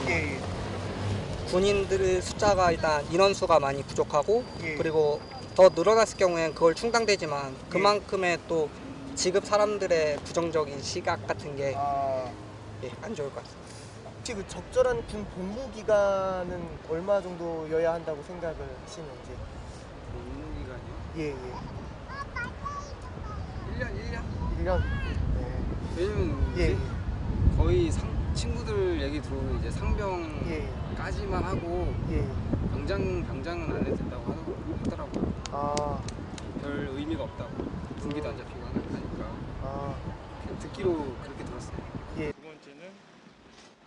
군인들의 숫자가 일단 인원수가 많이 부족하고 그리고 더 늘어났을 경우에는 그걸 충당되지만 그만큼의 또 지금 사람들의 부정적인 시각 같은 게 안 좋을 것 같습니다. 혹시 그 적절한 군 복무 기간은 얼마 정도여야 한다고 생각을 하시는지? 복무 기간이요? 1년? 왜냐면 거의 친구들 얘기 들어보면 이제 상병까지만 하고 병장은 안 해도 된다고 하더라고요. 별 의미가 없다고. 분기도 안 잡히고 하니까. 듣기로 그렇게 들었어요. 두 번째는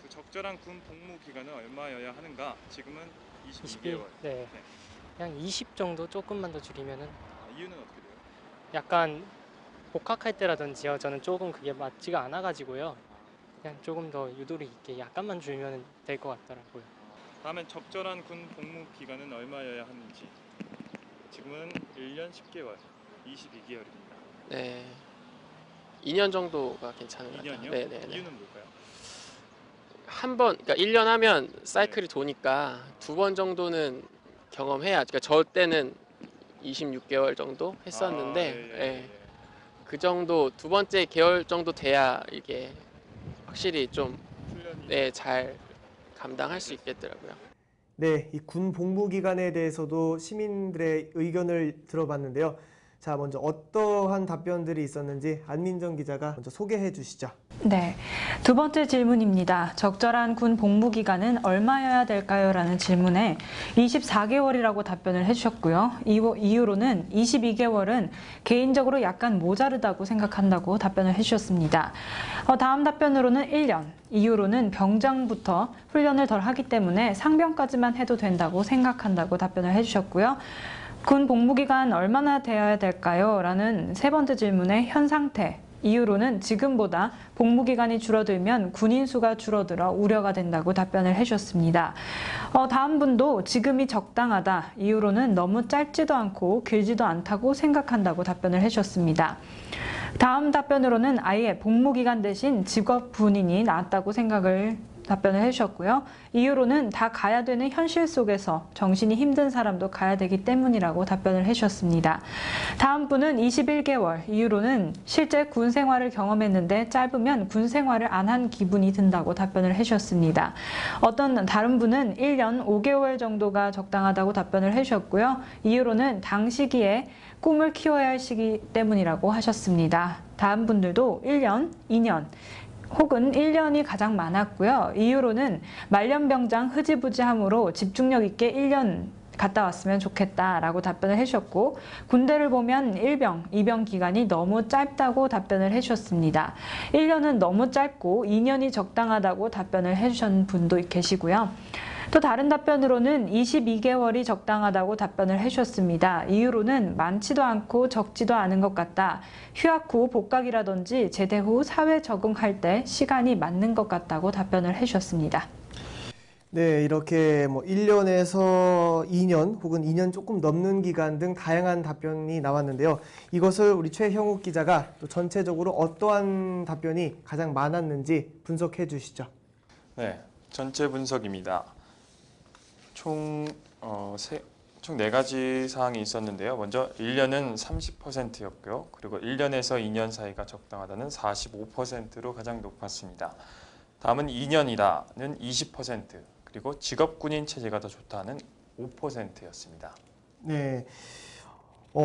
그 적절한 군 복무 기간은 얼마여야 하는가? 지금은 22개월. 네. 그냥 20 정도 조금만 더 줄이면은. 이유는 어떻게 돼요? 약간 복학할 때라든지요. 저는 조금 그게 맞지가 않아가지고요. 그냥 조금 더 유도리 있게 약간만 줄이면 될 것 같더라고요. 다음엔 적절한 군 복무 기간은 얼마여야 하는지. 지금은 1년 10개월, 22개월입니다. 네. 2년 정도가 괜찮은 것 같아요. 2년이요? 네네. 이유는 뭘까요? 한 번, 그러니까 1년 하면 사이클이 도니까 2번 정도는 경험해야. 그러니까 저 때는 26개월 정도 했었는데, 그 정도 2번째 개월 정도 돼야 이게 확실히 좀 잘 감당할 수 있겠더라고요. 네, 이 군 복무 기간에 대해서도 시민들의 의견을 들어봤는데요. 자, 먼저 어떠한 답변들이 있었는지 안민정 기자가 먼저 소개해 주시죠. 네, 두 번째 질문입니다. 적절한 군 복무 기간은 얼마여야 될까요? 라는 질문에 24개월이라고 답변을 해주셨고요. 이유로는 22개월은 개인적으로 약간 모자르다고 생각한다고 답변을 해주셨습니다. 다음 답변으로는 1년, 이유로는 병장부터 훈련을 덜 하기 때문에 상병까지만 해도 된다고 생각한다고 답변을 해주셨고요. 군 복무 기간 얼마나 되어야 될까요? 라는 세 번째 질문에 현 상태, 이유로는 지금보다 복무기간이 줄어들면 군인 수가 줄어들어 우려가 된다고 답변을 해주셨습니다. 다음 분도 지금이 적당하다. 이유로는 너무 짧지도 않고 길지도 않다고 생각한다고 답변을 해주셨습니다. 다음 답변으로는 아예 복무기간 대신 직업 군인이 낫다고 답변을 해주셨고요. 이유로는 다 가야 되는 현실 속에서 정신이 힘든 사람도 가야 되기 때문이라고 답변을 해주셨습니다. 다음 분은 21개월, 이유로는 실제 군 생활을 경험했는데 짧으면 군 생활을 안 한 기분이 든다고 답변을 해주셨습니다. 다른 분은 1년 5개월 정도가 적당하다고 답변을 해주셨고요. 이유로는 당 시기에 꿈을 키워야 할 시기 때문이라고 하셨습니다. 다음 분들도 1년, 2년, 혹은 1년이 가장 많았고요. 이유로는 말년병장 흐지부지함으로 집중력 있게 1년 갔다 왔으면 좋겠다라고 답변을 해주셨고, 군대를 보면 1병, 2병 기간이 너무 짧다고 답변을 해주셨습니다. 1년은 너무 짧고 2년이 적당하다고 답변을 해주신 분도 계시고요. 또 다른 답변으로는 22개월이 적당하다고 답변을 해주셨습니다. 이유로는 많지도 않고 적지도 않은 것 같다. 휴학 후 복학이라든지 제대 후 사회 적응할 때 시간이 맞는 것 같다고 답변을 해주셨습니다. 네, 이렇게 1년에서 2년 혹은 2년 조금 넘는 기간 등 다양한 답변이 나왔는데요. 이것을 우리 최형욱 기자가 또 전체적으로 어떠한 답변이 가장 많았는지 분석해 주시죠. 네, 전체 분석입니다. 총 4가지 사항이 있었는데요. 먼저 1년은 30%였고요. 그리고 1년에서 2년 사이가 적당하다는 45%로 가장 높았습니다. 다음은 2년이다는 20%, 그리고 직업군인 체제가 더 좋다는 5%였습니다. 네.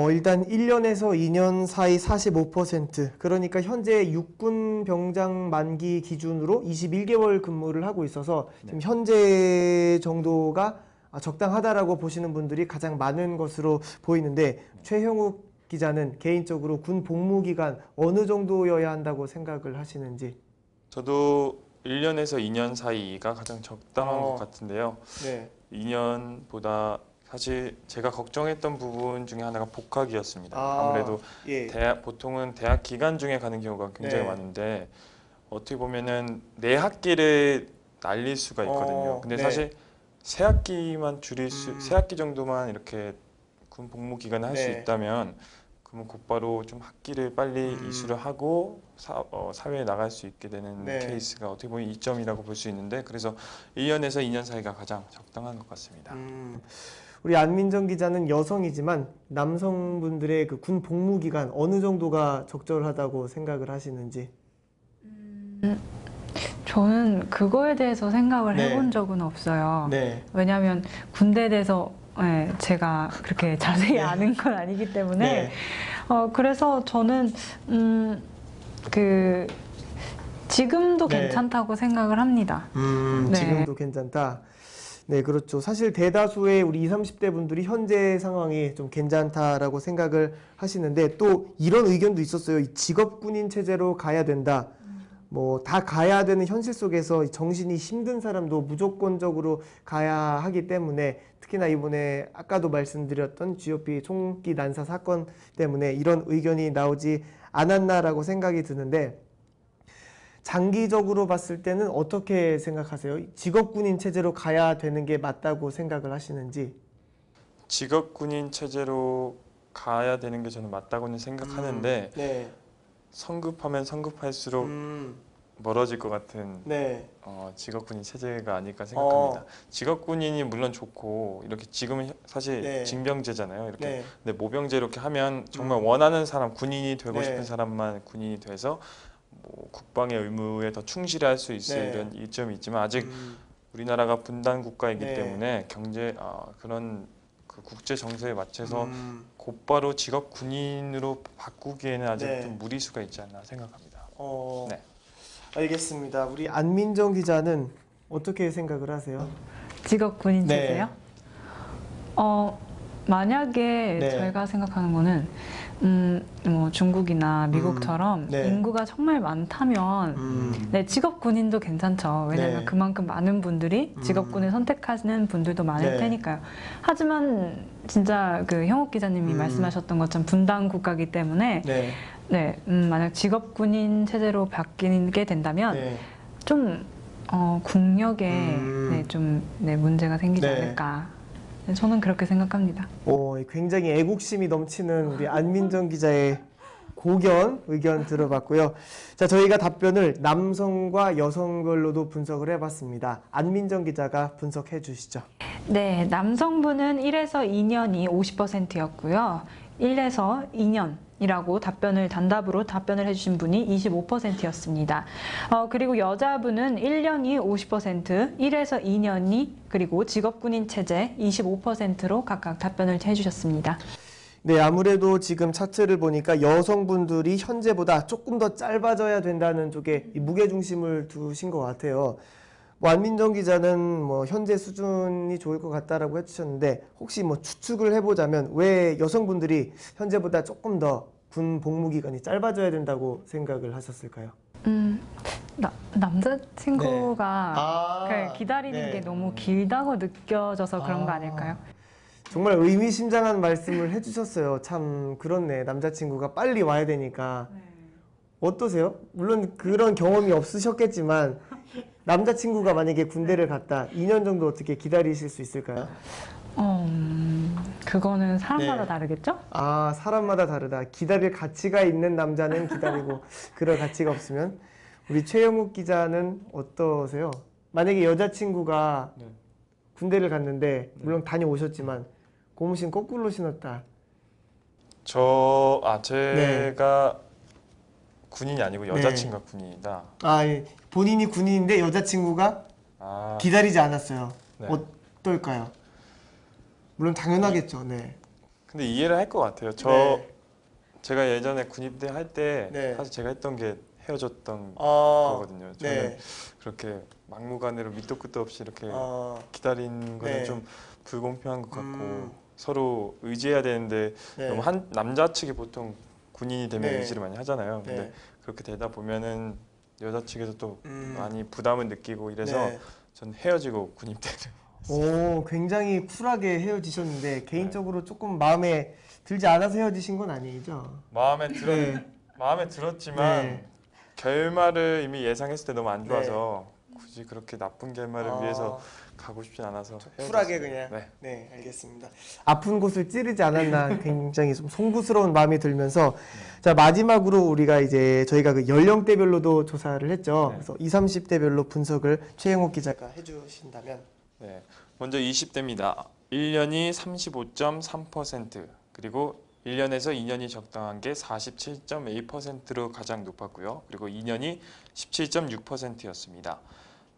일단 1년에서 2년 사이 45%, 그러니까 현재 육군 병장 만기 기준으로 21개월 근무를 하고 있어서 지금 현재 정도가 적당하다라고 보시는 분들이 가장 많은 것으로 보이는데, 최형욱 기자는 개인적으로 군 복무 기간 어느 정도여야 한다고 생각을 하시는지? 저도 1년에서 2년 사이가 가장 적당한 것 같은데요. 네. 2년보다 사실 제가 걱정했던 부분 중에 하나가 복학이었습니다. 아무래도 예. 보통은 대학 기간 중에 가는 경우가 굉장히 네. 많은데, 어떻게 보면은 내 학기를 날릴 수가 있거든요. 근데 네. 사실 세 학기만 세 학기 정도만 이렇게 군 복무 기간을 할 수 네. 있다면, 그러면 곧바로 좀 학기를 빨리 이수를 하고 사회에 나갈 수 있게 되는 네. 케이스가 어떻게 보면 이점이라고 볼 수 있는데, 그래서 1년에서 2년 사이가 가장 적당한 것 같습니다. 우리 안민정 기자는 여성이지만 남성분들의 그 군 복무 기간 어느 정도가 적절하다고 생각을 하시는지? 저는 그거에 대해서 생각을 네. 해본 적은 없어요. 네. 왜냐하면 군대에 대해서 제가 그렇게 자세히 아는 건 아니기 때문에 네. 그래서 저는 지금도 네. 괜찮다고 생각을 합니다. 네. 지금도 괜찮다. 네, 그렇죠. 사실 대다수의 우리 20, 30대 분들이 현재 상황이 좀 괜찮다라고 생각을 하시는데, 또 이런 의견도 있었어요. 이 직업군인 체제로 가야 된다. 다 가야 되는 현실 속에서 정신이 힘든 사람도 무조건적으로 가야 하기 때문에, 특히나 이번에 아까도 말씀드렸던 GOP 총기 난사 사건 때문에 이런 의견이 나오지 않았나라고 생각이 드는데, 장기적으로 봤을 때는 어떻게 생각하세요? 직업군인 체제로 가야 되는 게 맞다고 생각을 하시는지? 직업군인 체제로 가야 되는 게 저는 맞다고는 생각하는데, 네. 성급하면 성급할수록 멀어질 것 같은 직업군인 체제가 아닐까 생각합니다. 직업군인이 물론 좋고, 이렇게 지금은 사실 징병제잖아요. 이렇게. 근데 모병제 이렇게 하면 정말 원하는 사람, 군인이 되고 싶은 사람만 군인이 돼서 국방의 의무에 더 충실할 수 있을 이런 이점이 있지만, 아직 우리나라가 분단 국가이기 때문에 그런 그 국제 정세에 맞춰서 곧바로 직업 군인으로 바꾸기에는 아직 좀 무리수가 있지 않나 생각합니다. 네. 알겠습니다. 우리 안민정 기자는 어떻게 생각을 하세요? 직업 군인 체제요? 만약에 네. 저희가 생각하는 거는 뭐 중국이나 미국처럼 네. 인구가 정말 많다면 네, 직업 군인도 괜찮죠. 왜냐하면 네. 그만큼 많은 분들이 직업 군을 선택하시는 분들도 많을 네. 테니까요. 하지만 진짜 그 형욱 기자님이 말씀하셨던 것처럼 분단 국가이기 때문에 네. 만약 직업 군인 체제로 바뀌게 된다면 네. 좀 국력에 문제가 생기지 네. 않을까. 저는 그렇게 생각합니다. 굉장히 애국심이 넘치는 우리 안민정 기자의 고견 의견 들어봤고요. 자, 저희가 답변을 남성과 여성별로도 분석을 해봤습니다. 안민정 기자가 분석해 주시죠. 네, 남성분은 1에서 2년이 50%였고요. 1에서 2년이라고 단답으로 답변을 해주신 분이 25%였습니다. 그리고 여자분은 1년이 50%, 1에서 2년이 그리고 직업군인 체제 25%로 각각 답변을 해주셨습니다. 네, 아무래도 지금 차트를 보니까 여성분들이 현재보다 조금 더 짧아져야 된다는 쪽에 무게중심을 두신 것 같아요. 안민정 기자는 현재 수준이 좋을 것 같다라고 해주셨는데 혹시 추측을 해보자면 왜 여성분들이 현재보다 조금 더 군 복무 기간이 짧아져야 된다고 생각을 하셨을까요? 남자친구가 기다리는 게 너무 길다고 느껴져서 그런 거 아닐까요? 정말 의미심장한 말씀을 해주셨어요. 참 그렇네. 남자친구가 빨리 와야 되니까. 어떠세요? 물론 그런 경험이 없으셨겠지만 남자친구가 만약에 군대를 갔다 2년 정도 어떻게 기다리실 수 있을까요? 그거는 사람마다 다르겠죠? 사람마다 다르다. 기다릴 가치가 있는 남자는 기다리고 그럴 가치가 없으면 우리 최영욱 기자는 어떠세요? 만약에 여자친구가 군대를 갔는데 물론 다녀오셨지만 고무신 거꾸로 신었다. 제가 군인이 아니고 여자친구가 군인이다. 본인이 군인인데 여자친구가 기다리지 않았어요. 네. 어떨까요? 물론 당연하겠죠. 네. 근데 이해를 할 것 같아요. 제가 예전에 군입대 할 때 사실 제가 했던 게 헤어졌던 거거든요. 저는 그렇게 막무가내로 밑도 끝도 없이 이렇게 기다린 거는 좀 불공평한 것 같고 서로 의지해야 되는데 너무 남자 측이 보통 군인이 되면 의지를 많이 하잖아요. 근데 그렇게 되다 보면은 여자 측에서 또 많이 부담을 느끼고 이래서 전 헤어지고 군입대를. 굉장히 쿨하게 헤어지셨는데 개인적으로 조금 마음에 들지 않아서 헤어지신 건 아니죠? 마음에 들었지만 결말을 이미 예상했을 때 너무 안 좋아서 굳이 그렇게 나쁜 결말을 위해서 가고 싶진 않아서 쿨하게 그냥. 네, 알겠습니다. 아픈 곳을 찌르지 않았나 굉장히 좀 송구스러운 마음이 들면서 자, 마지막으로 우리가 저희가 그 연령대별로도 조사를 했죠. 그래서 20, 30대별로 분석을 최영욱 기자가 해주신다면. 네, 먼저 20대입니다. 1년이 35.3%, 그리고 1년에서 2년이 적당한 게 47.1%로 가장 높았고요. 그리고 2년이 17.6%였습니다.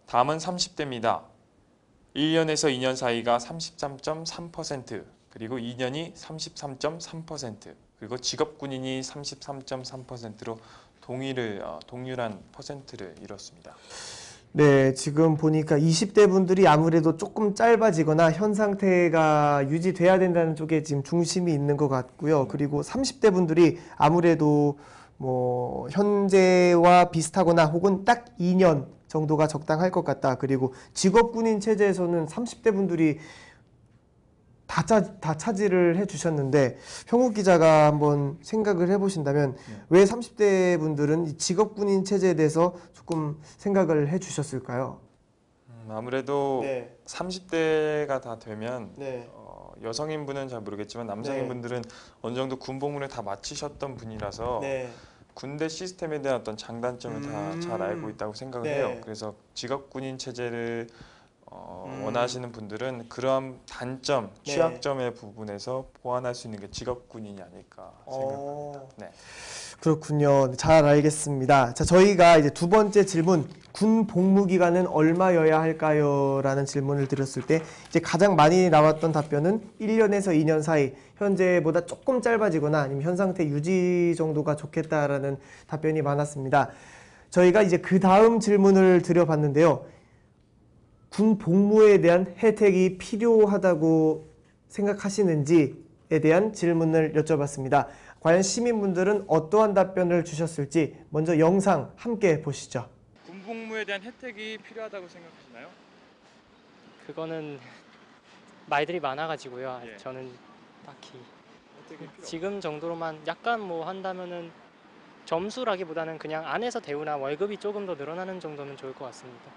다음은 30대입니다. 1년에서 2년 사이가 33.3%, 그리고 2년이 33.3%, 그리고 직업군인이 33.3%로 동일한 퍼센트를 이뤘습니다. 네, 지금 보니까 20대 분들이 아무래도 조금 짧아지거나 현 상태가 유지돼야 된다는 쪽에 지금 중심이 있는 것 같고요. 그리고 30대 분들이 아무래도 현재와 비슷하거나 혹은 딱 2년 정도가 적당할 것 같다. 그리고 직업군인 체제에서는 30대 분들이 다 차지를 해주셨는데 형욱 기자가 한번 생각을 해보신다면 왜 30대 분들은 이 직업군인 체제에 대해서 조금 생각을 해주셨을까요? 아무래도 30대가 다 되면 여성인분은 잘 모르겠지만 남성인분들은 어느 정도 군복무를 다 마치셨던 분이라서 군대 시스템에 대한 어떤 장단점을 다 잘 알고 있다고 생각을 해요. 그래서 직업군인 체제를 원하시는 분들은 그러한 단점, 취약점의 부분에서 보완할 수 있는 게 직업군인이 아닐까 생각합니다. 그렇군요. 잘 알겠습니다. 자, 저희가 이제 두 번째 질문, 군 복무 기간은 얼마여야 할까요? 라는 질문을 드렸을 때 이제 가장 많이 나왔던 답변은 1년에서 2년 사이, 현재보다 조금 짧아지거나 아니면 현 상태 유지 정도가 좋겠다라는 답변이 많았습니다. 저희가 이제 그 다음 질문을 드려봤는데요. 군 복무에 대한 혜택이 필요하다고 생각하시는지에 대한 질문을 여쭤봤습니다. 과연 시민분들은 어떠한 답변을 주셨을지 먼저 영상 함께 보시죠. 군 복무에 대한 혜택이 필요하다고 생각하시나요? 그거는 말들이 많아가지고요. 예. 저는 딱히 혜택이 필요 지금 정도로만 약간 뭐 한다면은 점수라기보다는 그냥 안에서 대우나 월급이 조금 더 늘어나는 정도면 좋을 것 같습니다.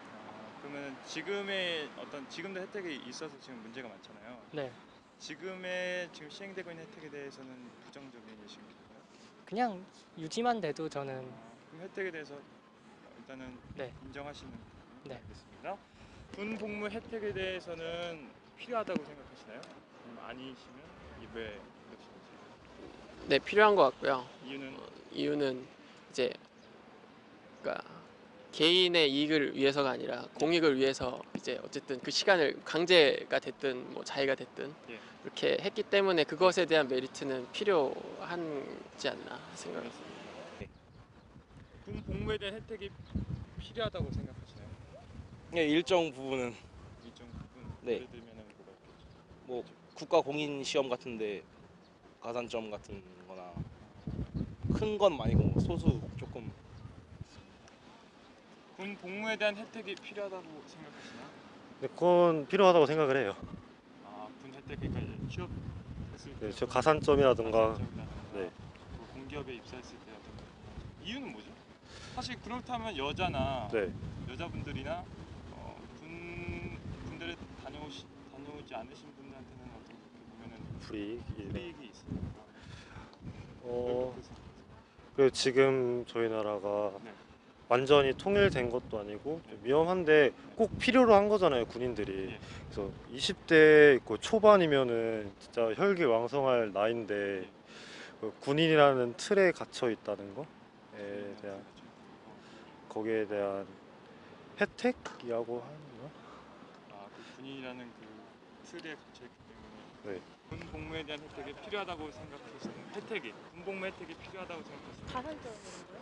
그러면 지금의 어떤 지금도 혜택이 있어서 지금 문제가 많잖아요. 네. 지금의 지금 시행되고 있는 혜택에 대해서는 부정적인이신가요? 그냥 유지만 돼도 저는 그럼 혜택에 대해서 일단은 네. 인정하시는 네. 알겠습니다. 군 복무 혜택에 대해서는 필요하다고 생각하시나요? 아니면 아니시면 왜 그러시는지? 네, 필요한 것 같고요. 이유는 이제 그러니까 개인의 이익을 위해서가 아니라 공익을 위해서 이제 어쨌든 그 시간을 강제가 됐든 뭐 자의가 됐든 예. 이렇게 했기 때문에 그것에 대한 메리트는 필요하지 않나 생각합니다. 군 복무에 대한 혜택이 필요하다고 생각하시나요? 네, 일정 부분은 일정 부분. 네. 예를 들면은 뭐가 있겠죠? 뭐 국가 공인 시험 같은데 가산점 같은 거나 큰 건 아니고 소수 조금. 군 복무에 대한 혜택이 필요하다고 생각하시나요? 네, 그건 필요하다고 생각을 해요. 군 혜택 그러니까 이제 취업했을 때 네, 저 가산점이라든가 네. 뭐 공기업에 입사했을 때라든가 이유는 뭐죠? 사실 그렇다면 여자나 네. 여자분들이나 군대를 다녀오지 않으신 분들한테는 어떻게 보면은 불이익이 있습니다. 그리고 지금 저희 나라가 네. 완전히 통일된 것도 아니고 좀 위험한데 꼭 필요로 한 거잖아요, 군인들이. 그래서 20대 있고 초반이면은 진짜 혈기왕성할 나이인데 그 군인이라는 틀에 갇혀 있다는 거에 대한 거기에 대한 혜택이라고 하는 거? 그 군인이라는 그 틀에 갇혀 있기 때문에 네. 군 복무에 대한 혜택이 필요하다고 생각하시는 군 복무 혜택이 필요하다고 생각하시는 가산점인가요?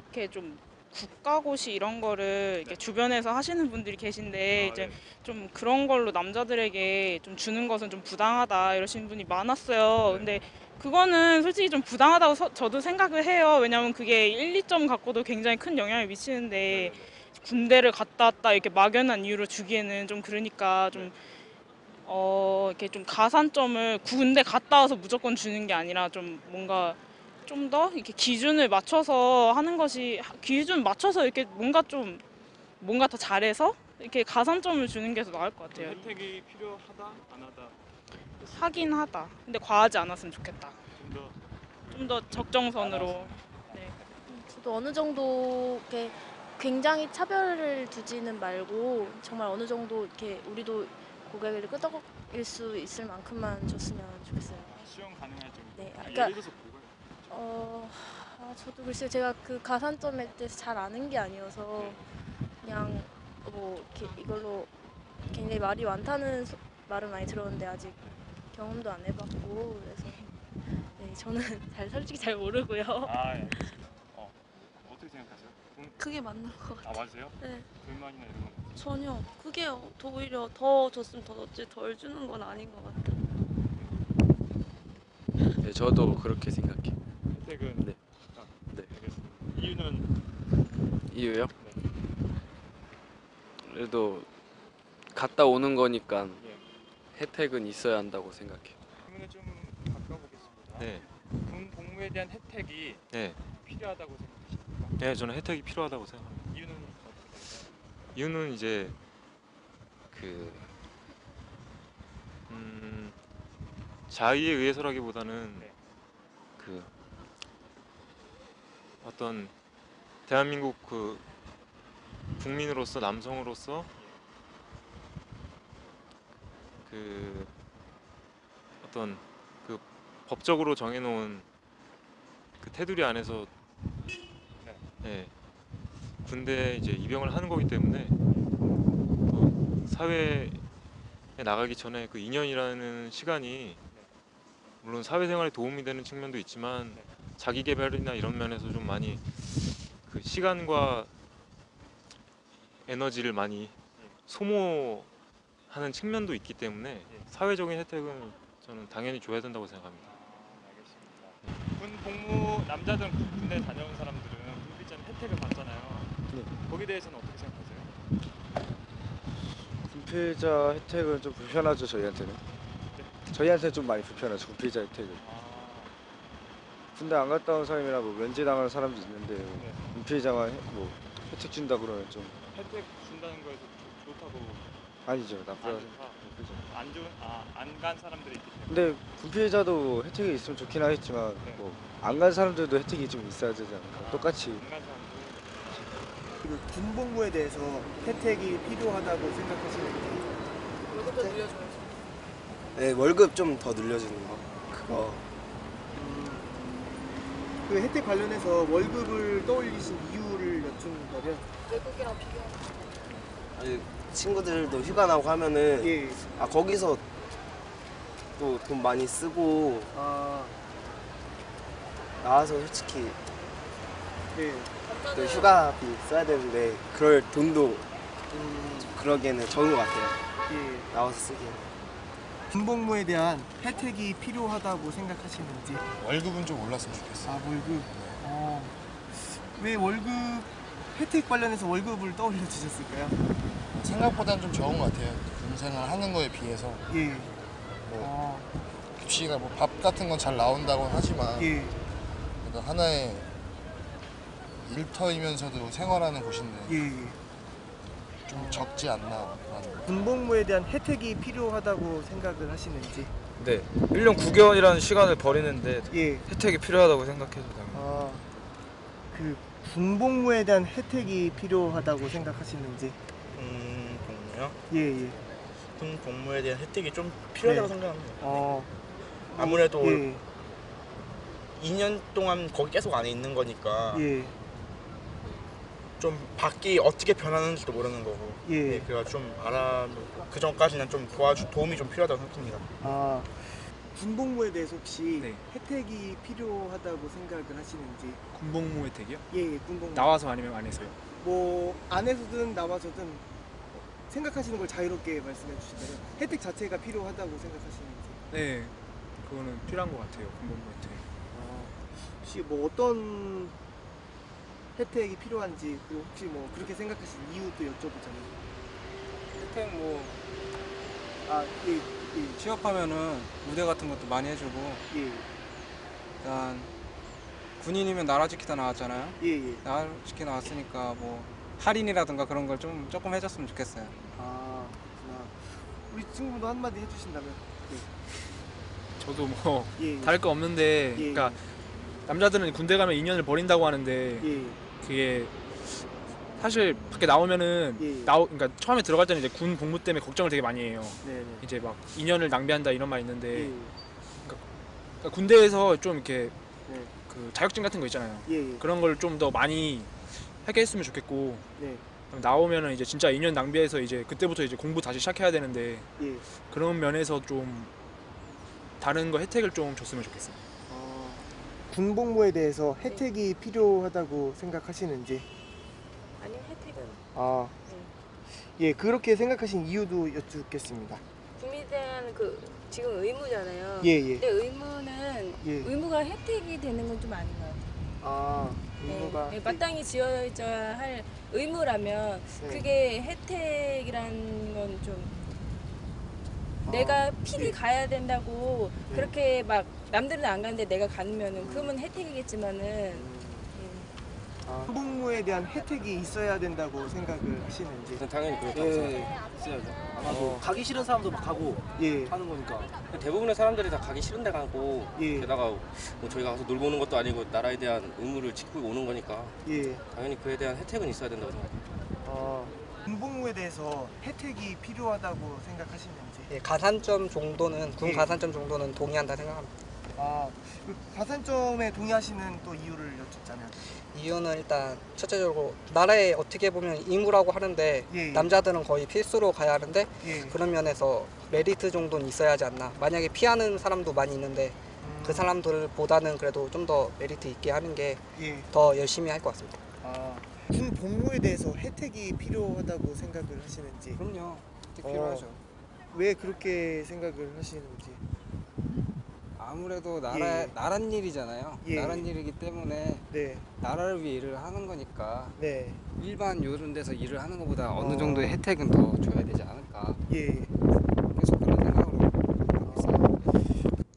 이렇게 좀 국가고시 이런 거를 이렇게 주변에서 하시는 분들이 계신데 이제 좀 그런 걸로 남자들에게 좀 주는 것은 좀 부당하다 이러시는 분이 많았어요. 근데 그거는 솔직히 좀 부당하다고 저도 생각을 해요. 왜냐면 그게 1, 2점 갖고도 굉장히 큰 영향을 미치는데 군대를 갔다 왔다 이렇게 막연한 이유로 주기에는 좀 그러니까 좀 이렇게 좀 가산점을 군대 갔다 와서 무조건 주는 게 아니라 좀 뭔가 좀 더 이렇게 기준을 맞춰서 하는 것이 기준 맞춰서 이렇게 뭔가 더 잘해서 이렇게 가산점을 주는 게 더 나을 것 같아요. 혜택이 필요하다 안 하다 하긴 하다. 근데 과하지 않았으면 좋겠다. 좀 더 적정선으로. 네. 저도 어느 정도 이렇게 굉장히 차별을 두지는 말고 정말 어느 정도 이렇게 우리도 고개를 끄덕일 수 있을 만큼만 줬으면 좋겠어요. 수용 가능할 정도. 네, 예를 들어서 저도 글쎄요, 제가 그 가산점에 대해서 잘 아는 게 아니어서 그냥 뭐 이렇게 이걸로 굉장히 말이 많다는 말은 많이 들었는데 아직 경험도 안 해봤고 그래서 네, 저는 솔직히 잘 모르고요. 알겠습니다. 어떻게 생각하세요? 그게 맞는 것 같아요. 맞으세요? 네. 불만이나 이런 건 없어요? 전혀. 그게 더 오히려 더 줬으면 덜 주는 건 아닌 것 같아요. 네, 저도 그렇게 생각해요. 혜택은 네. 네. 알겠습니다. 이유요? 그래도 갔다 오는 거니까 혜택은 있어야 한다고 생각해요. 그러면 좀 바꿔보겠습니다. 네. 군 복무에 대한 혜택이 네. 필요하다고 생각하십니까? 네, 저는 혜택이 필요하다고 생각합니다. 이유는 어떻게 될까요? 이유는 이제 자의에 의해서라기보다는 그 어떤 대한민국 그 국민으로서 남성으로서 그 어떤 그 법적으로 정해놓은 그 테두리 안에서 네, 군대에 이제 입영을 하는 거기 때문에 또 사회에 나가기 전에 그 2년이라는 시간이 물론 사회생활에 도움이 되는 측면도 있지만 자기 개발이나 이런 면에서 좀 많이 그 시간과 에너지를 많이 소모하는 측면도 있기 때문에 사회적인 혜택은 저는 당연히 줘야 된다고 생각합니다. 군 복무 남자든 군대 다녀온 사람들은 군필자 혜택을 받잖아요. 거기에 대해서는 어떻게 생각하세요? 군필자 혜택은 좀 불편하죠, 저희한테는. 저희한테는 좀 많이 불편하죠, 군필자 혜택은. 군대 안 갔다 온 사람이나 뭐 면제 당하는 사람도 있는데 군필자만 뭐 혜택 준다 그러면 좀 혜택 준다는 거에서 좋다고 아니죠, 나쁘다. 안 간 사람들이 있기 때문에. 근데 군필자도 혜택이 있으면 좋긴 하겠지만 뭐 안 간 사람들도 혜택이 좀 있어야 되지 않을까. 똑같이. 그 군복무에 대해서 혜택이 필요하다고 생각하시는지. 월급도 늘려줘야죠. 네, 월급 좀 더 늘려주는 거. 그거. 그 혜택 관련해서 월급을 떠올리신 이유를 여쭌다면? 외국이랑 비교하면. 아니, 친구들도 휴가 나고 하면은 아 거기서 또 돈 많이 쓰고 나와서 솔직히 또 휴가비 써야 되는데 그럴 돈도 그러기에는 적은 것 같아요. 나와서 쓰기에. 군복무에 대한 혜택이 필요하다고 생각하시는지. 월급은 좀 올랐으면 좋겠어요. 아, 월급. 왜 월급 혜택 관련해서 월급을 떠올려 주셨을까요? 생각보다는 좀 적은 것 같아요. 군생활 하는 거에 비해서. 뭐 급식이나 뭐 밥 같은 건 잘 나온다고 하지만 그래도 하나의 일터이면서도 생활하는 곳인데 좀 적지 않나. 군복무에 대한 혜택이 필요하다고 생각을 하시는지. 네, 1년 9개월이라는 시간을 버리는데 혜택이 필요하다고 생각해서 당연히. 그 군복무에 대한 혜택이 필요하다고 생각하시는지. 복무요? 예. 군 복무에 대한 혜택이 좀 필요하다고 생각합니다. 아무래도 2년 동안 거기 계속 안에 있는 거니까 좀 밖이 어떻게 변하는지도 모르는 거고 그래서 좀 그 전까지는 좀 도움이 좀 필요하다고 생각합니다. 군복무에 대해서 혹시 혜택이 필요하다고 생각을 하시는지. 군복무 혜택이요? 예, 군복무. 나와서 아니면 안에서요? 뭐 안에서든 나와서든 생각하시는 걸 자유롭게 말씀해 주신다면 혜택 자체가 필요하다고 생각하시는지. 네, 그거는 필요한 것 같아요. 군복무 혜택. 혹시 뭐 어떤 혜택이 필요한지, 그리고 혹시 뭐 그렇게 생각하시는 이유도 여쭤보자면. 혜택 뭐 취업하면은 무대 같은 것도 많이 해주고 일단 군인이면 나라 지키다 나왔잖아요. 나라 지키다 나왔으니까 뭐 할인이라든가 그런 걸 좀 조금 해줬으면 좋겠어요. 그렇구나. 우리 친구도 한마디 해주신다면. 저도 뭐 다를 거 없는데 그러니까 남자들은 군대 가면 2년을 버린다고 하는데 그게 사실 밖에 나오면은 그러니까 처음에 들어갈 때는 이제 군 복무 때문에 걱정을 되게 많이 해요. 이제 막 2년을 낭비한다 이런 말 있는데 그러니까 군대에서 좀 이렇게 그 자격증 같은 거 있잖아요. 그런 걸 좀 더 많이 하게 했으면 좋겠고 나오면은 이제 진짜 2년 낭비해서 이제 그때부터 이제 공부 다시 시작해야 되는데 그런 면에서 좀 다른 거 혜택을 좀 줬으면 좋겠어요. 군복무에 대해서 혜택이 필요하다고 생각하시는지. 아니요, 혜택은. 예, 그렇게 생각하신 이유도 여쭙겠습니다. 국민에 대한 그 지금 의무잖아요. 근데 의무는 의무가 혜택이 되는 건 좀 아닌 것 같아요. 의무가 마땅히 지어져야 할 의무라면 그게 혜택이라는 건 좀 내가 필히 가야 된다고 그렇게 막 남들은 안 가는데 내가 가면은 그러면 혜택이겠지만은 군복무에 대한 혜택이 있어야 된다고 생각을 하시는지. 당연히 그렇다고 생각해요. 아마도 가기 싫은 사람도 막 가고 하는 거니까 대부분의 사람들이 다 가기 싫은 데 가고 게다가 뭐 저희가 가서 놀고 오는 것도 아니고 나라에 대한 의무를 지키고 오는 거니까 당연히 그에 대한 혜택은 있어야 된다고 생각해요. 군복무에 대해서 혜택이 필요하다고 생각하시는지. 가산점 정도는 군 가산점 정도는 동의한다 생각합니다. 그 가산점에 동의하시는 또 이유를 여쭙자면. 이유는 일단 첫째적으로 나라에 어떻게 보면 의무라고 하는데 남자들은 거의 필수로 가야 하는데 그런 면에서 메리트 정도는 있어야 하지 않나. 만약에 피하는 사람도 많이 있는데 그 사람들보다는 그래도 좀 더 메리트 있게 하는 게 더 열심히 할 것 같습니다. 군 복무에 대해서 혜택이 필요하다고 생각을 하시는지. 그럼요. 혜택 필요하죠. 왜 그렇게 생각을 하시는지. 아무래도 나란 일이잖아요. 나란 일이기 때문에 나라를 위해 일을 하는 거니까 일반 이런 데서 일을 하는 것보다 어느 정도의 혜택은 더 줘야 되지 않을까. 계속 그런 생각으로 하고 있어요.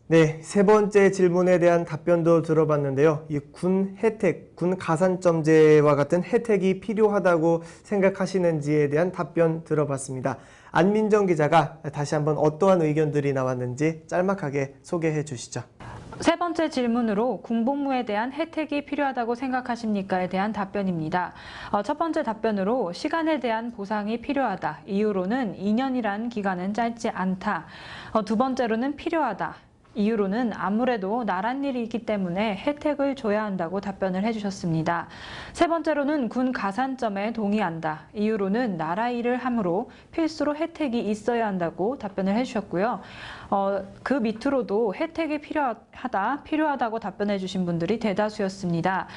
네, 세 번째 질문에 대한 답변도 들어봤는데요. 이 군 혜택, 군 가산점제와 같은 혜택이 필요하다고 생각하시는지에 대한 답변 들어봤습니다. 안민정 기자가 다시 한번 어떠한 의견들이 나왔는지 짤막하게 소개해 주시죠. 세 번째 질문으로 군복무에 대한 혜택이 필요하다고 생각하십니까에 대한 답변입니다. 첫 번째 답변으로 시간에 대한 보상이 필요하다. 이유로는 2년이란 기간은 짧지 않다. 두 번째로는 필요하다. 이유로는 아무래도 나란 일이기 때문에 혜택을 줘야 한다고 답변을 해주셨습니다. 세 번째로는 군 가산점에 동의한다. 이유로는 나라 일을 함으로 필수로 혜택이 있어야 한다고 답변을 해주셨고요. 그 밑으로도 혜택이 필요하다고 답변해 주신 분들이 대다수였습니다.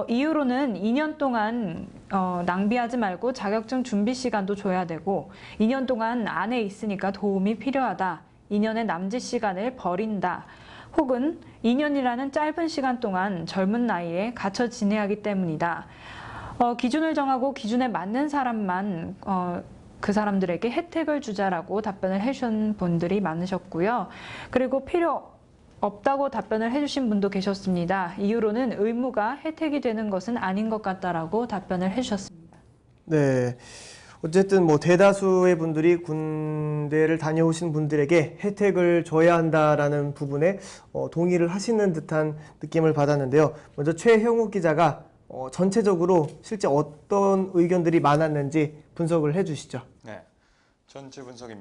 이유로는 2년 동안 낭비하지 말고 자격증 준비 시간도 줘야 되고 2년 동안 안에 있으니까 도움이 필요하다. 2년의 남짓 시간을 버린다. 혹은 2년이라는 짧은 시간 동안 젊은 나이에 갇혀 지내야 하기 때문이다. 기준을 정하고 기준에 맞는 사람만 그 사람들에게 혜택을 주자라고 답변을 해주신 분들이 많으셨고요. 그리고 필요 없다고 답변을 해주신 분도 계셨습니다. 이유로는 의무가 혜택이 되는 것은 아닌 것 같다라고 답변을 해주셨습니다. 네. 어쨌든 뭐 대다수의 분들이 군대를 다녀오신 분들에게 혜택을 줘야 한다라는 부분에 동의를 하시는 듯한 느낌을 받았는데요. 먼저 최형욱 기자가 전체적으로 실제 어떤 의견들이 많았는지 분석을 해주시죠. 네, 전체 분석입니다.